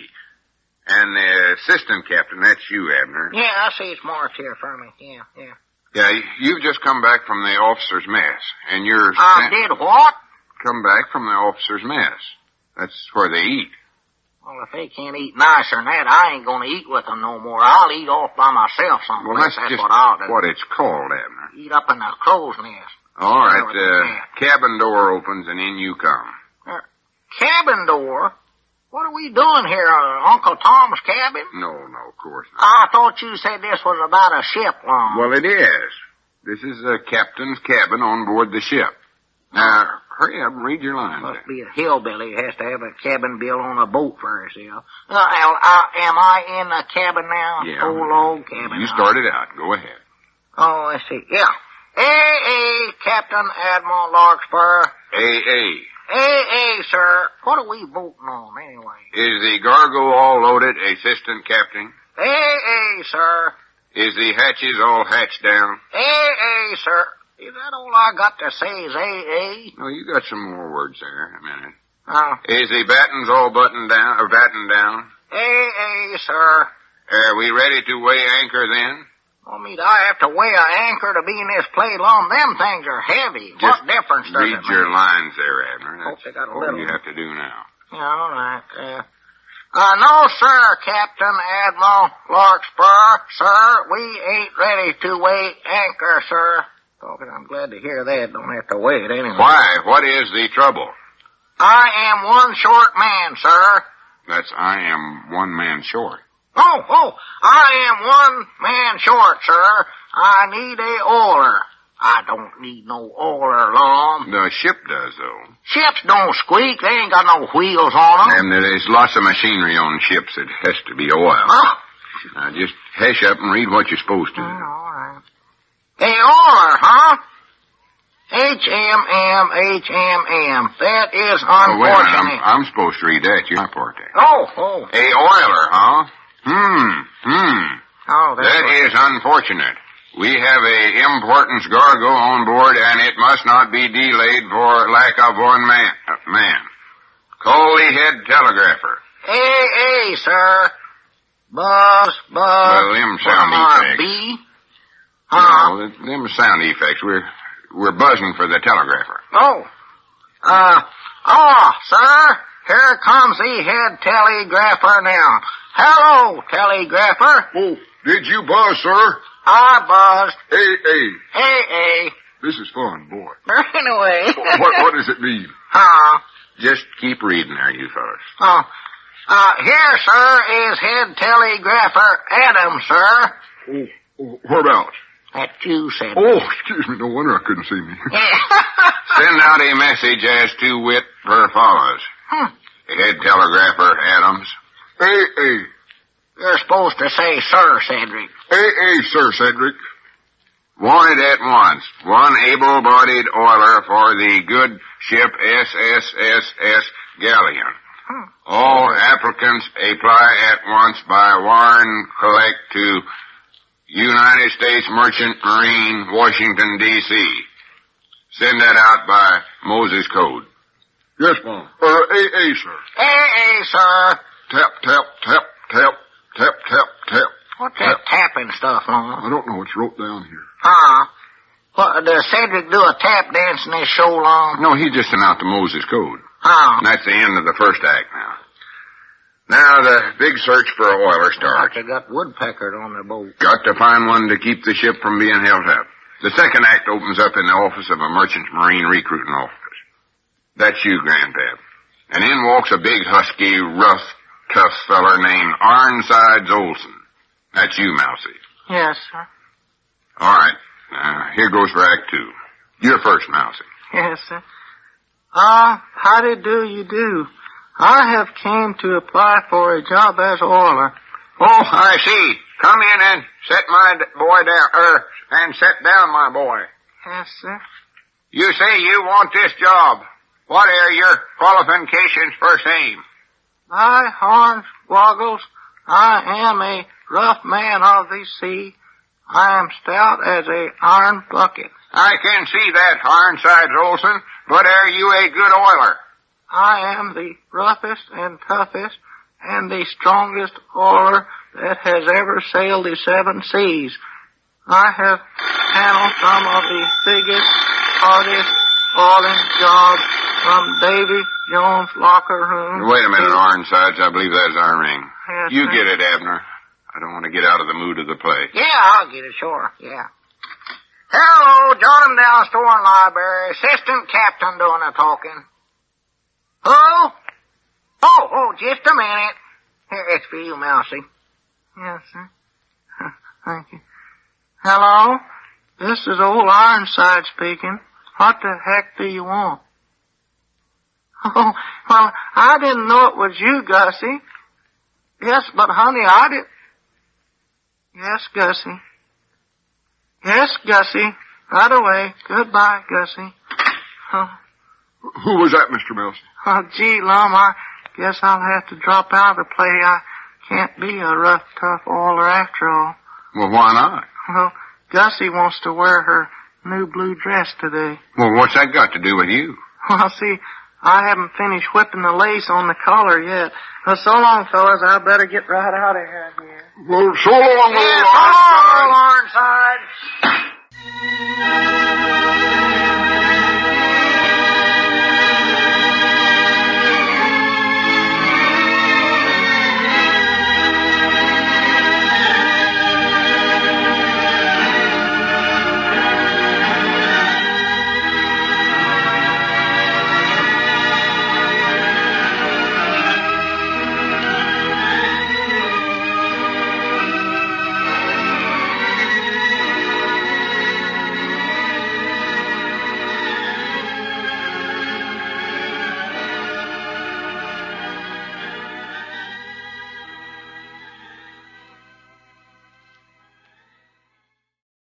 And the assistant captain, that's you, Abner. Yeah, I see it's marked here for me. Yeah. Yeah, you've just come back from the officer's mess. And you're... did what? Come back from the officer's mess. That's where they eat. Well, if they can't eat nicer than that, I ain't gonna eat with them no more. I'll eat off by myself someplace. Well, that's just what I'll do. What it's called, Abner. Eat up in the crow's nest. All right, the cabin door opens and in you come. Cabin door? What are we doing here, Uncle Tom's cabin? No, of course not. I thought you said this was about a ship, Long. Well, it is. This is the captain's cabin on board the ship. Now, hurry up and read your lines. Must be a hillbilly who has to have a cabin built on a boat for himself. Am I in the cabin now? Yeah. Old log cabin. You started out. Go ahead. Oh, let's see. Yeah. A.A. Captain Admiral Larkspur. A.A. A.A., sir. What are we voting on, anyway? Is the cargo all loaded, assistant captain? A.A., sir. Is the hatches all hatched down? A.A., sir. Is that all I got to say is A.A.? No, you got some more words there in a minute. Oh. Is the battens all battened down? A.A., sir. Are we ready to weigh anchor then? Do I have to weigh an anchor to be in this play, Lum? Them things are heavy. What difference does it make? Read your lines there, Abner. That's what you have to do now. Yeah, all right. No, sir, Captain Admiral Larkspur. Sir, we ain't ready to weigh anchor, sir. I'm glad to hear that. Don't have to weigh it anyway. Why? What is the trouble? I am 1 short man, sir. That's I am 1 man short. Oh, I am 1 man short, sir. I need a oiler. I don't need no oiler, Lum. The ship does, though. Ships don't squeak. They ain't got no wheels on them. And there's lots of machinery on ships that has to be oiled. Now, just hush up and read what you're supposed to. All right. A oiler, huh? H-M-M. That is unfortunate. Wait a minute. I'm supposed to read that. You're my part there. Oh. A oiler, huh? Oh, that is unfortunate. We have a importance cargo on board, and it must not be delayed for lack of 1 man. Call the head telegrapher. A, sir. Buzz. Well, them sound effects. B? No, them sound effects. We're buzzing for the telegrapher. Sir. Here comes the head telegrapher now. Hello, telegrapher. Oh, did you buzz, sir? I buzzed. A. This is fun, boy. Anyway. What does it mean? Just keep reading there, you fellas. Here, sir, is head telegrapher Adams, sir. Whereabouts? That you said. Excuse me. No wonder I couldn't see me. Send out a message as to wit per follows. Head telegrapher Adams. A. You're supposed to say Sir Cedric. A, Sir Cedric. Wanted at once 1 able-bodied oiler for the good ship SSSS Galleon. All applicants apply at once by wire and collect to United States Merchant Marine, Washington, D.C. Send that out by Moses Code. Yes, Mom. A, sir. A, sir. Tap, tap, tap, tap, tap, tap, tap. What's that tapping stuff, Lum? I don't know. It's wrote down here. What, does Cedric do a tap dance in this show, Lum? No, he just sent out the Moses Code. And that's the end of the first act now. Now, Now, the big search for an oiler starts. They got woodpeckers on their boat. Got to find one to keep the ship from being held up. The second act opens up in the office of a merchant marine recruiting office. That's you, Grandpap. And in walks a big, husky, rough, tough feller named Ironsides Olson. That's you, Mousie. Yes, sir. All right. Here goes for Act 2. You're first, Mousie. Yes, sir. Howdy do you do? I have came to apply for a job as oiler. Oh, I see. Come in and set my boy down, and set down my boy. Yes, sir. You say you want this job. What are your qualifications for same? By horns, woggles, I am a rough man of the sea. I am stout as a iron bucket. I can see that, Ironsides Olson, but are you a good oiler? I am the roughest and toughest and the strongest oiler that has ever sailed the 7 seas. I have handled some of the biggest, hardest oiling jobs from Davy Jones' locker room. Wait a minute, Ironsides. I believe that's our ring. Yes, You sir. get it, Abner. I don't want to get out of the mood of the play. Yeah, I'll get it, sure. Yeah. Hello, John down store and library. Assistant captain doing the talking. Who? Oh, just a minute. Here, it's for you, Mousie. Yes, sir. Thank you. Hello? This is old Ironside speaking. What the heck do you want? Oh, well, I didn't know it was you, Gussie. Yes, but honey, I did. Yes, Gussie. Yes, Gussie. Right away. Goodbye, Gussie. Oh, Who was that, Mr. Mills? gee, Lum, I guess I'll have to drop out of the play. I can't be a rough, tough oiler after all. Well, why not? Well, Gussie wants to wear her new blue dress today. Well, what's that got to do with you? Well, see, I haven't finished whipping the lace on the collar yet. Well, so long, fellas. I better get right out of here. Well, so long, Yeah, so long, Ironside.